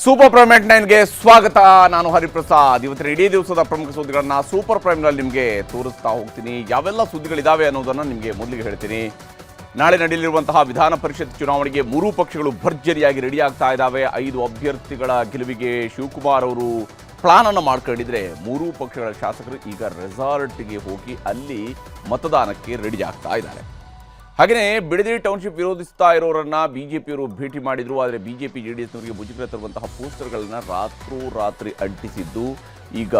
Super prime net 9ಗೆ ಸ್ವಾಗತ. ನಾನು ಹರಿಪ್ರಸಾದ್. ಇವತ್ತಿನ ಇಡೀ ದಿವಸದ ಪ್ರಮುಖ ಸುದ್ದಿಗಳನ್ನ ಸೂಪರ್ ಪ್ರೈಮ್ನಲ್ಲಿ ನಿಮಗೆ ತೋರಿಸ್ತಾ ಹೋಗ್ತೀನಿ. ಯಾವೆಲ್ಲ ಸುದ್ದಿಗಳಿದಾವೆ ಅನ್ನೋದನ್ನು ನಿಮಗೆ ಮೊದಲಿಗೆ ಹೇಳ್ತೀನಿ. ನಾಳೆ ನಡೆಯಲಿರುವಂತಹ ವಿಧಾನ ಪರಿಷತ್ ಚುನಾವಣೆಗೆ ಮೂರೂ ಪಕ್ಷಗಳು ಭರ್ಜರಿಯಾಗಿ ರೆಡಿ ಆಗ್ತಾ ಇದ್ದಾವೆ. 5 ಅಭ್ಯರ್ಥಿಗಳ ಗೆಲುವಿಗೆ ಶಿವಕುಮಾರ್ ಅವರು ಪ್ಲಾನ್ ಅನ್ನು ಮಾಡ್ಕೊಂಡಿದ್ರೆ ಮೂರೂ ಪಕ್ಷಗಳ ಶಾಸಕರು ಈಗ ರೆಸಾರ್ಟ್ಗೆ ಹೋಗಿ ಅಲ್ಲಿ ಮತದಾನಕ್ಕೆ ರೆಡಿ ಆಗ್ತಾ ಇದ್ದಾರೆ. ಹಾಗೆಯೇ ಬಿಡದಿ ಟೌನ್ಶಿಪ್ ವಿರೋಧಿಸ್ತಾ ಇರೋರನ್ನ ಬಿಜೆಪಿಯವರು ಭೇಟಿ ಮಾಡಿದ್ರು. ಆದರೆ ಬಿಜೆಪಿ ಜೆಡಿಎಸ್ನವರಿಗೆ ಮುಜುಗರ ತರುವಂತಹ ಪೋಸ್ಟರ್ಗಳನ್ನು ರಾತ್ರಿ ಅಂಟಿಸಿದ್ದು ಈಗ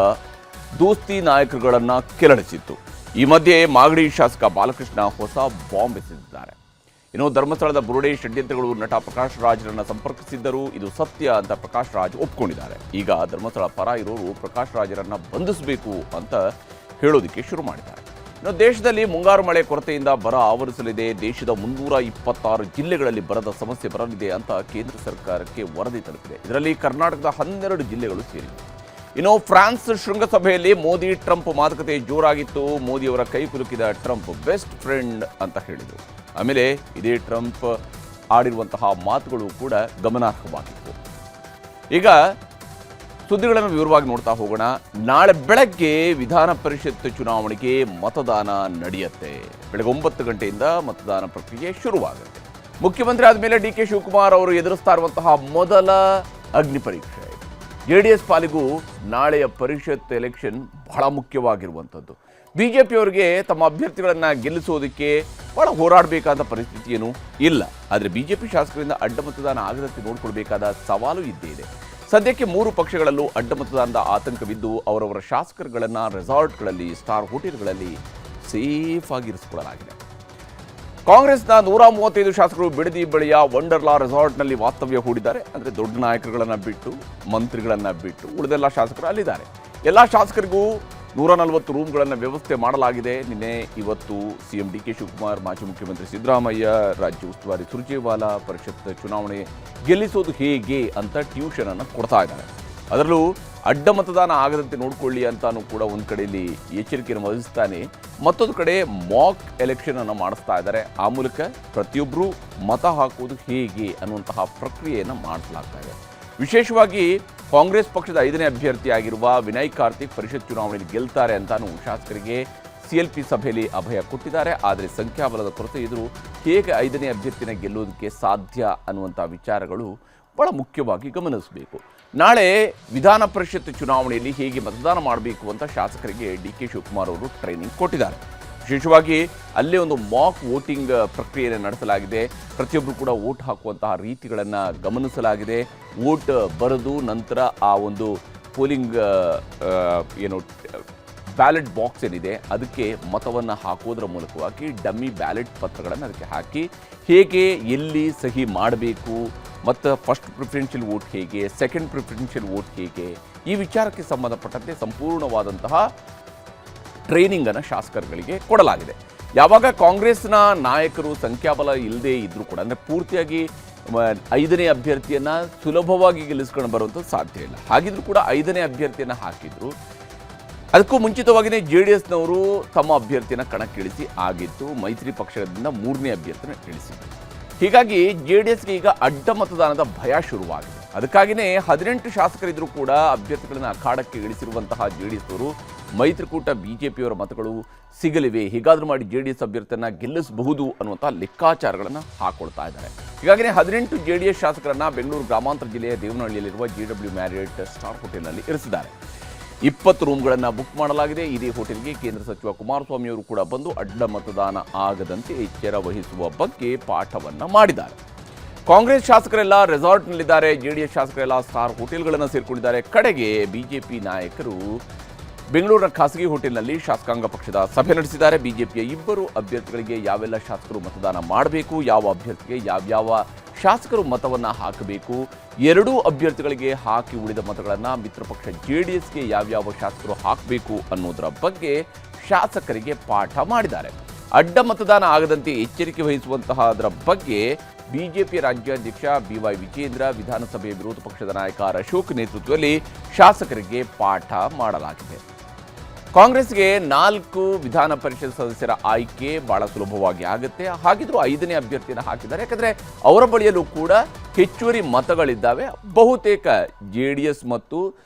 ದೋಸ್ತಿ ನಾಯಕರುಗಳನ್ನು ಕೆರಳಿಸಿತ್ತು. ಈ ಮಧ್ಯೆ ಮಾಗಡಿ ಶಾಸಕ ಬಾಲಕೃಷ್ಣ ಹೊಸ ಬಾಂಬ್ ಎಸೆದಿದ್ದಾರೆ. ಇನ್ನು ಧರ್ಮಸ್ಥಳದ ಬುರುಡೆ ಷಡ್ಯಂತ್ರಗಳು ನಟ ಪ್ರಕಾಶ್ ರಾಜ್ರನ್ನ ಸಂಪರ್ಕಿಸಿದ್ದರು. ಇದು ಸತ್ಯ ಅಂತ ಪ್ರಕಾಶ್ ರಾಜ್ ಒಪ್ಕೊಂಡಿದ್ದಾರೆ. ಈಗ ಧರ್ಮಸ್ಥಳ ಪರ ಇರೋರು ಪ್ರಕಾಶ್ ರಾಜರನ್ನ ಬಂಧಿಸಬೇಕು ಅಂತ ಹೇಳೋದಕ್ಕೆ ಶುರು ಮಾಡಿದ್ದಾರೆ. ಇನ್ನು ದೇಶದಲ್ಲಿ ಮುಂಗಾರು ಮಳೆ ಕೊರತೆಯಿಂದ ಬರ ಆವರಿಸಲಿದೆ. ದೇಶದ 326 ಜಿಲ್ಲೆಗಳಲ್ಲಿ ಬರದ ಸಮಸ್ಯೆ ಬರಲಿದೆ ಅಂತ ಕೇಂದ್ರ ಸರ್ಕಾರಕ್ಕೆ ವರದಿ ತಲುಪಿದೆ. ಇದರಲ್ಲಿ ಕರ್ನಾಟಕದ 12 ಜಿಲ್ಲೆಗಳು ಸೇರಿವೆ. ಇನ್ನು ಫ್ರಾನ್ಸ್ ಶೃಂಗಸಭೆಯಲ್ಲಿ ಮೋದಿ ಟ್ರಂಪ್ ಮಾತುಕತೆ ಜೋರಾಗಿತ್ತು. ಮೋದಿಯವರ ಕೈ ಕುಲುಕಿದ ಟ್ರಂಪ್ ಬೆಸ್ಟ್ ಫ್ರೆಂಡ್ ಅಂತ ಹೇಳಿದರು. ಆಮೇಲೆ ಇದೇ ಟ್ರಂಪ್ ಆಡಿರುವಂತಹ ಮಾತುಗಳು ಕೂಡ ಗಮನಾರ್ಹವಾಗಿತ್ತು. ಈಗ ಸುದ್ದಿಗಳನ್ನು ವಿವರವಾಗಿ ನೋಡ್ತಾ ಹೋಗೋಣ. ನಾಳೆ ಬೆಳಗ್ಗೆ ವಿಧಾನ ಪರಿಷತ್ ಚುನಾವಣೆಗೆ ಮತದಾನ ನಡೆಯುತ್ತೆ. ಬೆಳಗ್ಗೆ 9 ಗಂಟೆಯಿಂದ ಮತದಾನ ಪ್ರಕ್ರಿಯೆ ಶುರುವಾಗುತ್ತೆ. ಮುಖ್ಯಮಂತ್ರಿ ಆದಮೇಲೆ ಡಿ ಕೆ ಶಿವಕುಮಾರ್ ಅವರು ಎದುರಿಸ್ತಾ ಇರುವಂತಹ ಮೊದಲ ಅಗ್ನಿ ಪರೀಕ್ಷೆ. ಜೆಡಿಎಸ್ ಪಾಲಿಗೂ ನಾಳೆಯ ಪರಿಷತ್ ಎಲೆಕ್ಷನ್ ಬಹಳ ಮುಖ್ಯವಾಗಿರುವಂಥದ್ದು. ಬಿಜೆಪಿಯವರಿಗೆ ತಮ್ಮ ಅಭ್ಯರ್ಥಿಗಳನ್ನು ಗೆಲ್ಲಿಸೋದಕ್ಕೆ ಬಹಳ ಹೋರಾಡಬೇಕಾದ ಪರಿಸ್ಥಿತಿ ಏನೂ ಇಲ್ಲ. ಆದರೆ ಬಿಜೆಪಿ ಶಾಸಕರಿಂದ ಅಡ್ಡ ಮತದಾನ ಆಗದಂತೆ ನೋಡಿಕೊಳ್ಬೇಕಾದ ಸವಾಲು ಇದ್ದೇ ಇದೆ. ಸದ್ಯಕ್ಕೆ 3 ಪಕ್ಷಗಳಲ್ಲೂ ಅಡ್ಡ ಮತದಾನದ ಆತಂಕವಿದ್ದು ಅವರವರ ಶಾಸಕರುಗಳನ್ನು ರೆಸಾರ್ಟ್ಗಳಲ್ಲಿ, ಸ್ಟಾರ್ ಹೋಟೆಲ್ಗಳಲ್ಲಿ ಸೇಫ್ ಆಗಿ ಇರಿಸಿಕೊಳ್ಳಲಾಗಿದೆ. ಕಾಂಗ್ರೆಸ್ನ 135 ಶಾಸಕರು ಬಿಡದಿ ಬಳಿಯ ವಂಡರ್ಲಾ ರೆಸಾರ್ಟ್ನಲ್ಲಿ ವಾಸ್ತವ್ಯ ಹೂಡಿದ್ದಾರೆ. ಅಂದರೆ ದೊಡ್ಡ ನಾಯಕರುಗಳನ್ನು ಬಿಟ್ಟು, ಮಂತ್ರಿಗಳನ್ನು ಬಿಟ್ಟು ಉಳಿದೆಲ್ಲ ಶಾಸಕರು ಅಲ್ಲಿದ್ದಾರೆ. ಎಲ್ಲ ಶಾಸಕರಿಗೂ 140 ರೂಮ್ಗಳನ್ನು ವ್ಯವಸ್ಥೆ ಮಾಡಲಾಗಿದೆ. ನಿನ್ನೆ ಇವತ್ತು ಸಿಎಂ ಡಿ ಕೆ ಶಿವಕುಮಾರ್, ಮಾಜಿ ಮುಖ್ಯಮಂತ್ರಿ ಸಿದ್ದರಾಮಯ್ಯ, ರಾಜ್ಯ ಉಸ್ತುವಾರಿ ಸುರ್ಜೇವಾಲಾ ಪರಿಷತ್ ಚುನಾವಣೆ ಗೆಲ್ಲಿಸೋದು ಹೇಗೆ ಅಂತ ಟ್ಯೂಷನ್ ಅನ್ನು ಕೊಡ್ತಾ ಇದ್ದಾರೆ. ಅದರಲ್ಲೂ ಅಡ್ಡ ಮತದಾನ ಆಗದಂತೆ ನೋಡಿಕೊಳ್ಳಿ ಅಂತಾನು ಕೂಡ ಒಂದು ಕಡೆಯಲ್ಲಿ ಎಚ್ಚರಿಕೆಯನ್ನು ವಹಿಸ್ತಾನೆ, ಮತ್ತೊಂದು ಕಡೆ ಮಾಕ್ ಎಲೆಕ್ಷನ್ ಅನ್ನು ಮಾಡಿಸ್ತಾ ಇದ್ದಾರೆ. ಆ ಮೂಲಕ ಪ್ರತಿಯೊಬ್ಬರೂ ಮತ ಹಾಕುವುದು ಹೇಗೆ ಅನ್ನುವಂತಹ ಪ್ರಕ್ರಿಯೆಯನ್ನು ಮಾಡಿಸಲಾಗ್ತಾ ಇದೆ. ವಿಶೇಷವಾಗಿ ಕಾಂಗ್ರೆಸ್ ಪಕ್ಷದ 5ನೇ ಅಭ್ಯರ್ಥಿಯಾಗಿರುವ ವಿನಯ್ ಕಾರ್ತಿಕ್ ಪರಿಷತ್ ಚುನಾವಣೆಯಲ್ಲಿ ಗೆಲ್ತಾರೆ ಅಂತಾನು ಶಾಸಕರಿಗೆ ಸಿಎಲ್ಪಿ ಸಭೆಯಲ್ಲಿ ಅಭಯ ಕೊಟ್ಟಿದ್ದಾರೆ. ಆದರೆ ಸಂಖ್ಯಾಬಲದ ಕೊರತೆ ಎದುರು ಹೇಗೆ 5ನೇ ಅಭ್ಯರ್ಥಿನ ಗೆಲ್ಲೋದಕ್ಕೆ ಸಾಧ್ಯ ಅನ್ನುವಂಥ ವಿಚಾರಗಳು ಬಹಳ ಮುಖ್ಯವಾಗಿ ಗಮನಿಸಬೇಕು. ನಾಳೆ ವಿಧಾನ ಪರಿಷತ್ ಚುನಾವಣೆಯಲ್ಲಿ ಹೇಗೆ ಮತದಾನ ಮಾಡಬೇಕು ಅಂತ ಶಾಸಕರಿಗೆ ಡಿ ಕೆ ಶಿವಕುಮಾರ್ ಅವರು ಟ್ರೈನಿಂಗ್ ಕೊಟ್ಟಿದ್ದಾರೆ. ವಿಶೇಷವಾಗಿ ಅಲ್ಲೇ ಒಂದು ಮಾಕ್ ವೋಟಿಂಗ್ ಪ್ರಕ್ರಿಯೆಯನ್ನು ನಡೆಸಲಾಗಿದೆ. ಪ್ರತಿಯೊಬ್ಬರು ಕೂಡ ವೋಟ್ ಹಾಕುವಂತಹ ರೀತಿಗಳನ್ನು ಗಮನಿಸಲಾಗಿದೆ. ವೋಟ್ ಬರೆದು ನಂತರ ಆ ಒಂದು ಪೋಲಿಂಗ್ ಬ್ಯಾಲೆಟ್ ಬಾಕ್ಸ್ ಏನಿದೆ ಅದಕ್ಕೆ ಮತವನ್ನು ಹಾಕೋದ್ರ ಮೂಲಕವಾಗಿ ಡಮ್ಮಿ ಬ್ಯಾಲೆಟ್ ಪತ್ರಗಳನ್ನು ಅದಕ್ಕೆ ಹಾಕಿ ಹೇಗೆ ಎಲ್ಲಿ ಸಹಿ ಮಾಡಬೇಕು ಮತ್ತು ಫಸ್ಟ್ ಪ್ರಿಫರೆನ್ಷಿಯಲ್ ವೋಟ್ ಹೇಗೆ, ಸೆಕೆಂಡ್ ಪ್ರಿಫರೆನ್ಷಿಯಲ್ ವೋಟ್ ಹೇಗೆ, ಈ ವಿಚಾರಕ್ಕೆ ಸಂಬಂಧಪಟ್ಟಂತೆ ಸಂಪೂರ್ಣವಾದಂತಹ ಟ್ರೈನಿಂಗನ್ನು ಶಾಸಕರುಗಳಿಗೆ ಕೊಡಲಾಗಿದೆ. ಯಾವಾಗ ಕಾಂಗ್ರೆಸ್ನ ನಾಯಕರು ಸಂಖ್ಯಾಬಲ ಇಲ್ಲದೆ ಇದ್ದರೂ ಕೂಡ, ಅಂದರೆ ಪೂರ್ತಿಯಾಗಿ 5ನೇ ಅಭ್ಯರ್ಥಿಯನ್ನು ಸುಲಭವಾಗಿ ಗೆಲ್ಲಿಸ್ಕೊಂಡು ಬರುವಂಥದ್ದು ಸಾಧ್ಯ ಇಲ್ಲ. ಹಾಗಿದ್ರೂ ಕೂಡ 5ನೇ ಅಭ್ಯರ್ಥಿಯನ್ನು ಹಾಕಿದ್ರು. ಅದಕ್ಕೂ ಮುಂಚಿತವಾಗಿಯೇ ಜೆಡಿಎಸ್ನವರು ತಮ್ಮ ಅಭ್ಯರ್ಥಿಯನ್ನು ಕಣಕ್ಕಿಳಿಸಿ ಆಗಿತ್ತು. ಮೈತ್ರಿ ಪಕ್ಷದಿಂದ 3ನೇ ಅಭ್ಯರ್ಥಿನ ಇಳಿಸಿದ್ರು. ಹೀಗಾಗಿ ಜೆಡಿಎಸ್ಗೆ ಈಗ ಅಡ್ಡ ಮತದಾನದ ಭಯ ಶುರುವಾಗಿದೆ. ಅದಕ್ಕಾಗಿಯೇ 18 ಶಾಸಕರಿದ್ದರೂ ಕೂಡ ಅಭ್ಯರ್ಥಿಗಳನ್ನು ಅಖಾಡಕ್ಕೆ ಇಳಿಸಿರುವಂತಹ ಜೆಡಿಎಸ್ನವರು ಮೈತ್ರಿಕೂಟ ಬಿಜೆಪಿಯವರ ಮತಗಳು ಸಿಗಲಿವೆ, ಹೀಗಾದರೂ ಮಾಡಿ ಜೆಡಿಎಸ್ ಅಭ್ಯರ್ಥಿಯನ್ನು ಗೆಲ್ಲಿಸಬಹುದು ಅನ್ನುವಂಥ ಲೆಕ್ಕಾಚಾರಗಳನ್ನು ಹಾಕೊಳ್ತಾ ಇದ್ದಾರೆ. ಹೀಗಾಗಿ 18 ಜೆಡಿಎಸ್ ಶಾಸಕರನ್ನು ಬೆಂಗಳೂರು ಗ್ರಾಮಾಂತರ ಜಿಲ್ಲೆಯ ದೇವನಹಳ್ಳಿಯಲ್ಲಿರುವ JW ಮ್ಯಾರಿಯಟ್ ಸ್ಟಾರ್ ಹೋಟೆಲ್ನಲ್ಲಿ ಇರಿಸಿದ್ದಾರೆ. 20 ರೂಮ್ಗಳನ್ನು ಬುಕ್ ಮಾಡಲಾಗಿದೆ. ಇದೇ ಹೋಟೆಲ್ಗೆ ಕೇಂದ್ರ ಸಚಿವ ಕುಮಾರಸ್ವಾಮಿ ಅವರು ಕೂಡ ಬಂದು ಅಡ್ಡ ಮತದಾನ ಆಗದಂತೆ ಎಚ್ಚರ ವಹಿಸುವ ಬಗ್ಗೆ ಪಾಠವನ್ನು ಮಾಡಿದ್ದಾರೆ. ಕಾಂಗ್ರೆಸ್ ಶಾಸಕರೆಲ್ಲ ರೆಸಾರ್ಟ್ನಲ್ಲಿದ್ದಾರೆ. ಜೆಡಿಎಸ್ ಶಾಸಕರೆಲ್ಲ ಸ್ಟಾರ್ ಹೋಟೆಲ್ಗಳನ್ನು ಸೇರಿಕೊಂಡಿದ್ದಾರೆ. ಕಡೆಗೆ ಬಿಜೆಪಿ ನಾಯಕರು ಬೆಂಗಳೂರಿನ ಖಾಸಗಿ ಹೋಟೆಲ್ನಲ್ಲಿ ಶಾಸಕಾಂಗ ಪಕ್ಷದ ಸಭೆ ನಡೆಸಿದ್ದಾರೆ. ಬಿಜೆಪಿಯ 2 ಅಭ್ಯರ್ಥಿಗಳಿಗೆ ಯಾವೆಲ್ಲ ಶಾಸಕರು ಮತದಾನ ಮಾಡಬೇಕು, ಯಾವ ಅಭ್ಯರ್ಥಿಗೆ ಯಾವ್ಯಾವ ಶಾಸಕರು ಮತವನ್ನು ಹಾಕಬೇಕು, 2 ಅಭ್ಯರ್ಥಿಗಳಿಗೆ ಹಾಕಿ ಉಳಿದ ಮತಗಳನ್ನು ಮಿತ್ರಪಕ್ಷ ಜೆಡಿಎಸ್ಗೆ ಯಾವ್ಯಾವ ಶಾಸಕರು ಹಾಕಬೇಕು ಅನ್ನೋದರ ಬಗ್ಗೆ ಶಾಸಕರಿಗೆ ಪಾಠ ಮಾಡಿದ್ದಾರೆ. ಅಡ್ಡ ಮತದಾನ ಆಗದಂತೆ ಎಚ್ಚರಿಕೆ ವಹಿಸುವಂತಹದರ ಬಗ್ಗೆ ಬಿಜೆಪಿ ರಾಜ್ಯಾಧ್ಯಕ್ಷ BY ವಿಜೇಂದ್ರ, ವಿಧಾನಸಭೆಯ ವಿರೋಧ ಪಕ್ಷದ ನಾಯಕ ಅಶೋಕ್ ನೇತೃತ್ವದಲ್ಲಿ ಶಾಸಕರಿಗೆ ಪಾಠ ಮಾಡಲಾಗಿದೆ. ಕಾಂಗ್ರೆಸ್ಗೆ 4 ವಿಧಾನ ಪರಿಷತ್ ಸದಸ್ಯರ ಆಯ್ಕೆ ಬಹಳ ಸುಲಭವಾಗಿ ಆಗುತ್ತೆ. ಹಾಗಿದ್ರೂ 5ನೇ ಅಭ್ಯರ್ಥಿಯನ್ನು ಹಾಕಿದ್ದಾರೆ. ಯಾಕಂದರೆ ಅವರ ಬಳಿಯಲ್ಲೂ ಕೂಡ ಹೆಚ್ಚುವರಿ ಮತಗಳಿದ್ದಾವೆ. ಬಹುತೇಕ JDS ಮತ್ತು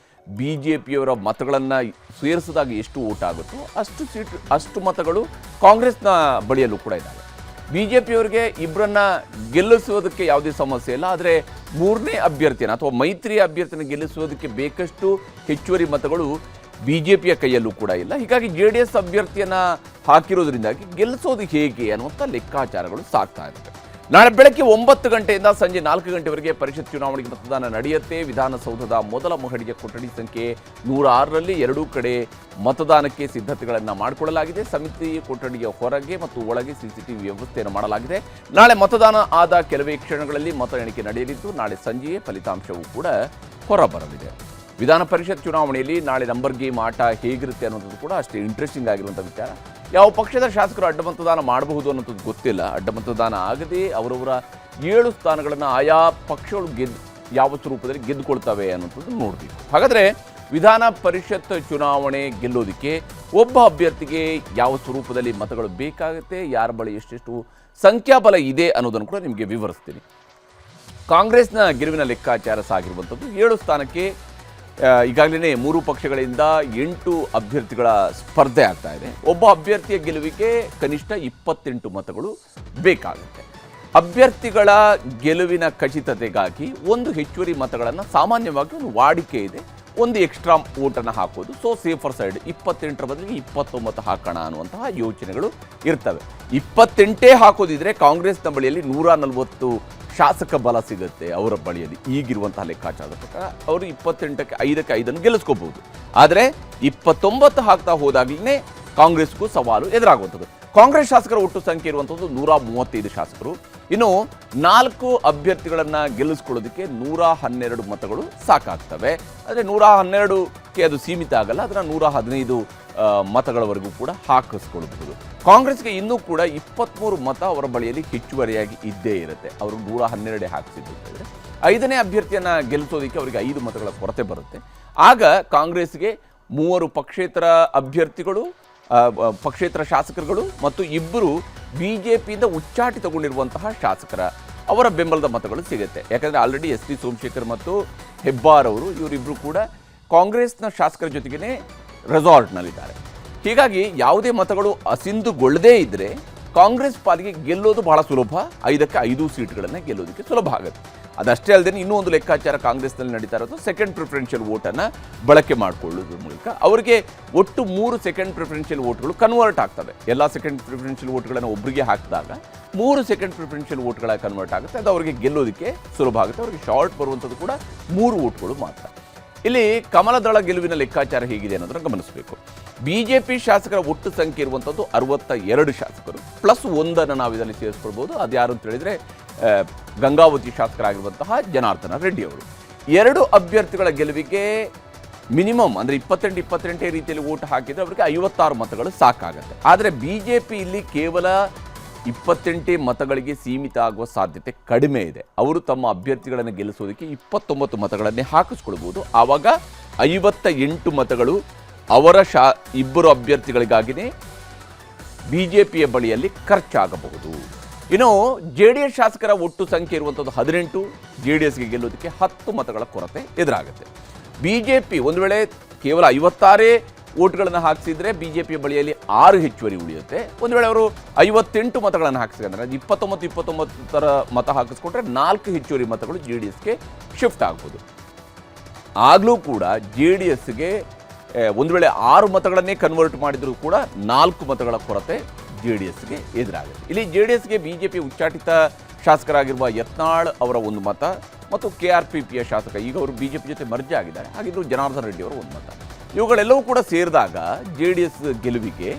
BJPಯವರ ಮತಗಳನ್ನು ಸೇರಿಸಿದಾಗ ಎಷ್ಟು ಓಟ್ ಆಗುತ್ತೋ ಅಷ್ಟು ಮತಗಳು ಕಾಂಗ್ರೆಸ್ನ ಬಳಿಯಲ್ಲೂ ಕೂಡ ಇದ್ದಾವೆ. BJPಯವರಿಗೆ ಇಬ್ಬರನ್ನ ಗೆಲ್ಲಿಸುವುದಕ್ಕೆ ಯಾವುದೇ ಸಮಸ್ಯೆ ಇಲ್ಲ. ಆದರೆ 3ನೇ ಅಭ್ಯರ್ಥಿಯನ್ನು ಅಥವಾ ಮೈತ್ರಿ ಅಭ್ಯರ್ಥಿಯನ್ನು ಗೆಲ್ಲಿಸುವುದಕ್ಕೆ ಬೇಕಷ್ಟು ಹೆಚ್ಚುವರಿ ಮತಗಳು BJPಯ ಕೈಯಲ್ಲೂ ಕೂಡ ಇಲ್ಲ. ಹೀಗಾಗಿ JDS ಅಭ್ಯರ್ಥಿಯನ್ನು ಹಾಕಿರೋದ್ರಿಂದಾಗಿ ಗೆಲ್ಲಿಸೋದು ಹೇಗೆ ಅನ್ನುವಂಥ ಲೆಕ್ಕಾಚಾರಗಳು ಸಾಗ್ತಾ ಇರ್ತವೆ. ನಾಳೆ ಬೆಳಗ್ಗೆ 9 ಗಂಟೆಯಿಂದ ಸಂಜೆ 4 ಗಂಟೆವರೆಗೆ ಪರಿಷತ್ ಚುನಾವಣೆಗೆ ಮತದಾನ ನಡೆಯುತ್ತೆ. ವಿಧಾನಸೌಧದ ಮೊದಲ ಮಹಡಿಯ ಕೊಠಡಿ ಸಂಖ್ಯೆ 106ರಲ್ಲಿ ಎರಡೂ ಕಡೆ ಮತದಾನಕ್ಕೆ ಸಿದ್ಧತೆಗಳನ್ನು ಮಾಡಿಕೊಳ್ಳಲಾಗಿದೆ. ಸಮಿತಿ ಕೊಠಡಿಯ ಹೊರಗೆ ಮತ್ತು ಒಳಗೆ CCTV ವ್ಯವಸ್ಥೆಯನ್ನು ಮಾಡಲಾಗಿದೆ. ನಾಳೆ ಮತದಾನ ಆದ ಕೆಲವೇ ಕ್ಷಣಗಳಲ್ಲಿ ಮತ ಎಣಿಕೆ ನಡೆಯಲಿದ್ದು ನಾಳೆ ಸಂಜೆಯೇ ಫಲಿತಾಂಶವೂ ಕೂಡ ಹೊರಬರಲಿದೆ. ವಿಧಾನ ಪರಿಷತ್ ಚುನಾವಣೆಯಲ್ಲಿ ನಾಳೆ ನಂಬರ್ ಗೇಮ್ ಆಟ ಹೇಗಿರುತ್ತೆ ಅನ್ನೋದು ಕೂಡ ಅಷ್ಟೇ ಇಂಟ್ರೆಸ್ಟಿಂಗ್ ಆಗಿರುವಂಥ ವಿಚಾರ. ಯಾವ ಪಕ್ಷದ ಶಾಸಕರು ಅಡ್ಡ ಮತದಾನ ಮಾಡಬಹುದು ಅನ್ನೋದು ಗೊತ್ತಿಲ್ಲ. ಅಡ್ಡ ಮತದಾನ ಆಗದೆ ಅವರವರ 7 ಸ್ಥಾನಗಳನ್ನು ಆಯಾ ಪಕ್ಷಗಳು ಯಾವ ಸ್ವರೂಪದಲ್ಲಿ ಗೆದ್ದುಕೊಳ್ತವೆ ಅನ್ನೋದು ನೋಡಬೇಕು. ಹಾಗಾದರೆ ವಿಧಾನ ಪರಿಷತ್ ಚುನಾವಣೆ ಗೆಲ್ಲೋದಕ್ಕೆ ಒಬ್ಬ ಅಭ್ಯರ್ಥಿಗೆ ಯಾವ ಸ್ವರೂಪದಲ್ಲಿ ಮತಗಳು ಬೇಕಾಗುತ್ತೆ, ಯಾರ ಬಳಿ ಎಷ್ಟೆಷ್ಟು ಸಂಖ್ಯಾಬಲ ಇದೆ ಅನ್ನೋದನ್ನು ಕೂಡ ನಿಮಗೆ ವಿವರಿಸ್ತೀನಿ. ಕಾಂಗ್ರೆಸ್ನ ಗೆಲುವಿನ ಲೆಕ್ಕಾಚಾರ ಸಾಗಿರುವಂಥದ್ದು 7 ಸ್ಥಾನಕ್ಕೆ ಈಗಾಗಲೇ 3 ಪಕ್ಷಗಳಿಂದ 8 ಅಭ್ಯರ್ಥಿಗಳ ಸ್ಪರ್ಧೆ ಆಗ್ತಾ ಇದೆ. ಒಬ್ಬ ಅಭ್ಯರ್ಥಿಯ ಗೆಲುವಿಗೆ ಕನಿಷ್ಠ 28 ಮತಗಳು ಬೇಕಾಗುತ್ತೆ. ಅಭ್ಯರ್ಥಿಗಳ ಗೆಲುವಿನ ಖಚಿತತೆಗಾಗಿ ಒಂದು ಹೆಚ್ಚುವರಿ ಮತಗಳನ್ನು ಸಾಮಾನ್ಯವಾಗಿ ಒಂದು ವಾಡಿಕೆ ಇದೆ, ಒಂದು ಎಕ್ಸ್ಟ್ರಾ ಓಟನ್ನು ಹಾಕೋದು. ಸೊ ಸೇಫರ್ ಸೈಡ್ 28ರ ಬದಲಿಗೆ 29 ಹಾಕೋಣ ಅನ್ನುವಂತಹ ಯೋಚನೆಗಳು ಇರ್ತವೆ. 28 ಹಾಕೋದಿದ್ರೆ ಕಾಂಗ್ರೆಸ್ನ ಬಳಿಯಲ್ಲಿ 140 ಶಾಸಕ ಬಲ ಸಿಗುತ್ತೆ ಅವರ ಬಳಿಯಲ್ಲಿ. ಈಗಿರುವಂತಹ ಲೆಕ್ಕಾಚಾರದ ಪ್ರಕಾರ ಅವರು 28ಕ್ಕೆ 5ಕ್ಕೆ 5 ಗೆಲ್ಲಿಸ್ಕೋಬಹುದು. ಆದರೆ 29 ಹಾಕ್ತಾ ಹೋದಾಗಲೇ ಕಾಂಗ್ರೆಸ್ಗೂ ಸವಾಲು ಎದುರಾಗುವಂಥದ್ದು. ಕಾಂಗ್ರೆಸ್ ಶಾಸಕರ ಒಟ್ಟು ಸಂಖ್ಯೆ ಇರುವಂಥದ್ದು 135 ಶಾಸಕರು. ಇನ್ನು 4 ಅಭ್ಯರ್ಥಿಗಳನ್ನು ಗೆಲ್ಲಿಸ್ಕೊಳ್ಳೋದಕ್ಕೆ 112 ಮತಗಳು ಸಾಕಾಗ್ತವೆ. ಆದರೆ 112ಕ್ಕೆ ಅದು ಸೀಮಿತ ಆಗಲ್ಲ, ಅದನ್ನು 115 ಮತಗಳವರೆಗೂ ಕೂಡ ಹಾಕಿಸ್ಕೊಳ್ಬಹುದು. ಕಾಂಗ್ರೆಸ್ಗೆ ಇನ್ನೂ ಕೂಡ 23 ಮತ ಅವರ ಬಳಿಯಲ್ಲಿ ಹೆಚ್ಚುವರಿಯಾಗಿ ಇದ್ದೇ ಇರುತ್ತೆ. ಅವರು 112 ಹಾಕಿಸಿದ್ದು ಹೇಳಿದ್ರೆ 5ನೇ ಅಭ್ಯರ್ಥಿಯನ್ನು ಗೆಲ್ಲಿಸೋದಕ್ಕೆ ಅವರಿಗೆ 5 ಮತಗಳ ಕೊರತೆ ಬರುತ್ತೆ. ಆಗ ಕಾಂಗ್ರೆಸ್ಗೆ 3 ಪಕ್ಷೇತರ ಅಭ್ಯರ್ಥಿಗಳು, ಪಕ್ಷೇತರ ಶಾಸಕರುಗಳು ಮತ್ತು 2 BJPಯಿಂದ ಉಚ್ಚಾಟಿ ತಗೊಂಡಿರುವಂತಹ ಶಾಸಕರ ಅವರ ಬೆಂಬಲದ ಮತಗಳು ಸಿಗುತ್ತೆ. ಯಾಕಂದರೆ ಆಲ್ರೆಡಿ SD ಸೋಮಶೇಖರ್ ಮತ್ತು ಹೆಬ್ಬಾರ್ ಅವರು ಇವರಿಬ್ಬರು ಕೂಡ ಕಾಂಗ್ರೆಸ್ನ ಶಾಸಕರ ಜೊತೆಗೇ ರೆಸಾರ್ಟ್ನಲ್ಲಿದ್ದಾರೆ. ಹೀಗಾಗಿ ಯಾವುದೇ ಮತಗಳು ಅಸಿಂಧುಗೊಳ್ಳದೇ ಇದ್ದರೆ ಕಾಂಗ್ರೆಸ್ ಪಾಲಿಗೆ ಗೆಲ್ಲೋದು ಬಹಳ ಸುಲಭ. 5ಕ್ಕೆ 5 ಸೀಟ್ಗಳನ್ನು ಗೆಲ್ಲೋದಕ್ಕೆ ಸುಲಭ ಆಗುತ್ತೆ. ಅದಷ್ಟೇ ಅಲ್ಲದೆ ಇನ್ನೂ ಒಂದು ಲೆಕ್ಕಾಚಾರ ಕಾಂಗ್ರೆಸ್ನಲ್ಲಿ ನಡೀತಾ ಇರೋದು ಸೆಕೆಂಡ್ ಪ್ರಿಫರೆನ್ಷಿಯಲ್ ವೋಟನ್ನು ಬಳಕೆ ಮಾಡಿಕೊಳ್ಳೋದ್ರ ಮೂಲಕ ಅವರಿಗೆ ಒಟ್ಟು 3 ಸೆಕೆಂಡ್ ಪ್ರಿಫರೆನ್ಷಿಯಲ್ ವೋಟ್ಗಳು ಕನ್ವರ್ಟ್ ಆಗ್ತವೆ. ಎಲ್ಲ ಸೆಕೆಂಡ್ ಪ್ರಿಫರೆನ್ಷಿಯಲ್ ವೋಟ್ಗಳನ್ನು ಒಬ್ಬರಿಗೆ ಹಾಕಿದಾಗ 3 ಸೆಕೆಂಡ್ ಪ್ರಿಫರೆನ್ಷಿಯಲ್ ವೋಟ್ಗಳ ಕನ್ವರ್ಟ್ ಆಗುತ್ತೆ. ಅದು ಅವರಿಗೆ ಗೆಲ್ಲೋದಕ್ಕೆ ಸುಲಭ ಆಗುತ್ತೆ. ಅವರಿಗೆ ಶಾರ್ಟ್ ಬರುವಂಥದ್ದು ಕೂಡ 3 ವೋಟ್ಗಳು ಮಾತ್ರ. ಇಲ್ಲಿ ಕಮಲದಳ ಗೆಲುವಿನ ಲೆಕ್ಕಾಚಾರ ಹೇಗಿದೆ ಅನ್ನೋದನ್ನು ಗಮನಿಸಬೇಕು. BJP ಶಾಸಕರ ಒಟ್ಟು ಸಂಖ್ಯೆ ಇರುವಂಥದ್ದು 62 ಶಾಸಕರು ಪ್ಲಸ್ 1 ನಾವು ಇದರಲ್ಲಿ ಸೇರಿಸ್ಕೊಳ್ಬೋದು. ಅದು ಯಾರು ಅಂತ ಹೇಳಿದರೆ ಗಂಗಾವತಿ ಶಾಸಕರಾಗಿರುವಂತಹ ಜನಾರ್ದನ ರೆಡ್ಡಿ ಅವರು. 2 ಅಭ್ಯರ್ಥಿಗಳ ಗೆಲುವಿಗೆ ಮಿನಿಮಮ್ ಅಂದರೆ 28 ರೀತಿಯಲ್ಲಿ ಓಟ್ ಹಾಕಿದರೆ ಅವರಿಗೆ 56 ಮತಗಳು ಸಾಕಾಗುತ್ತೆ. ಆದರೆ BJP ಇಲ್ಲಿ ಕೇವಲ 28 ಮತಗಳಿಗೆ ಸೀಮಿತ ಆಗುವ ಸಾಧ್ಯತೆ ಕಡಿಮೆ ಇದೆ. ಅವರು ತಮ್ಮ ಅಭ್ಯರ್ಥಿಗಳನ್ನು ಗೆಲ್ಲಿಸೋದಕ್ಕೆ 29 ಮತಗಳನ್ನೇ ಹಾಕಿಸ್ಕೊಳ್ಬೋದು. ಆವಾಗ 58 ಮತಗಳು ಅವರ 2 ಅಭ್ಯರ್ಥಿಗಳಿಗಾಗಿಯೇ BJPಯ ಬಳಿಯಲ್ಲಿ ಖರ್ಚಾಗಬಹುದು. ಇನ್ನು JDS ಶಾಸಕರ ಒಟ್ಟು ಸಂಖ್ಯೆ ಇರುವಂಥದ್ದು 18, JDSಗೆ ಗೆಲ್ಲೋದಕ್ಕೆ 10 ಮತಗಳ ಕೊರತೆ ಎದುರಾಗುತ್ತೆ. BJP ಒಂದು ವೇಳೆ ಕೇವಲ 56 ಓಟ್ಗಳನ್ನು ಹಾಕಿಸಿದ್ರೆ BJPಯ ಬಳಿಯಲ್ಲಿ 6 ಹೆಚ್ಚುವರಿ ಉಳಿಯುತ್ತೆ. ಒಂದು ವೇಳೆ ಅವರು 58 ಮತಗಳನ್ನು ಹಾಕಿಸಿದ್ರೆ 29 ಮತ ಹಾಕಿಸ್ಕೊಂಡ್ರೆ 4 ಹೆಚ್ಚುವರಿ ಮತಗಳು JDSಗೆ ಶಿಫ್ಟ್ ಆಗ್ಬೋದು. ಆಗಲೂ ಕೂಡ JDSಗೆ ಒಂದು ವೇಳೆ 6 ಮತಗಳನ್ನೇ ಕನ್ವರ್ಟ್ ಮಾಡಿದರೂ ಕೂಡ 4 ಮತಗಳ ಕೊರತೆ JDSಗೆ ಎದುರಾಗುತ್ತೆ. ಇಲ್ಲಿ JDSಗೆ BJP ಉಚ್ಚಾಟಿತ ಶಾಸಕರಾಗಿರುವ ಯತ್ನಾಳ್ ಅವರ 1 ಮತ ಮತ್ತು KRPPಯ ಶಾಸಕ, ಈಗ ಅವರು BJP ಜೊತೆ ಮರ್ಜ್ ಆಗಿದ್ದಾರೆ, ಹಾಗಿದ್ರು ಜನಾರ್ದನ ರೆಡ್ಡಿ ಅವರ 1 ಮತ, ಇವುಗಳೆಲ್ಲವೂ ಕೂಡ ಸೇರಿದಾಗ JDS ಗೆಲುವಿಗೆ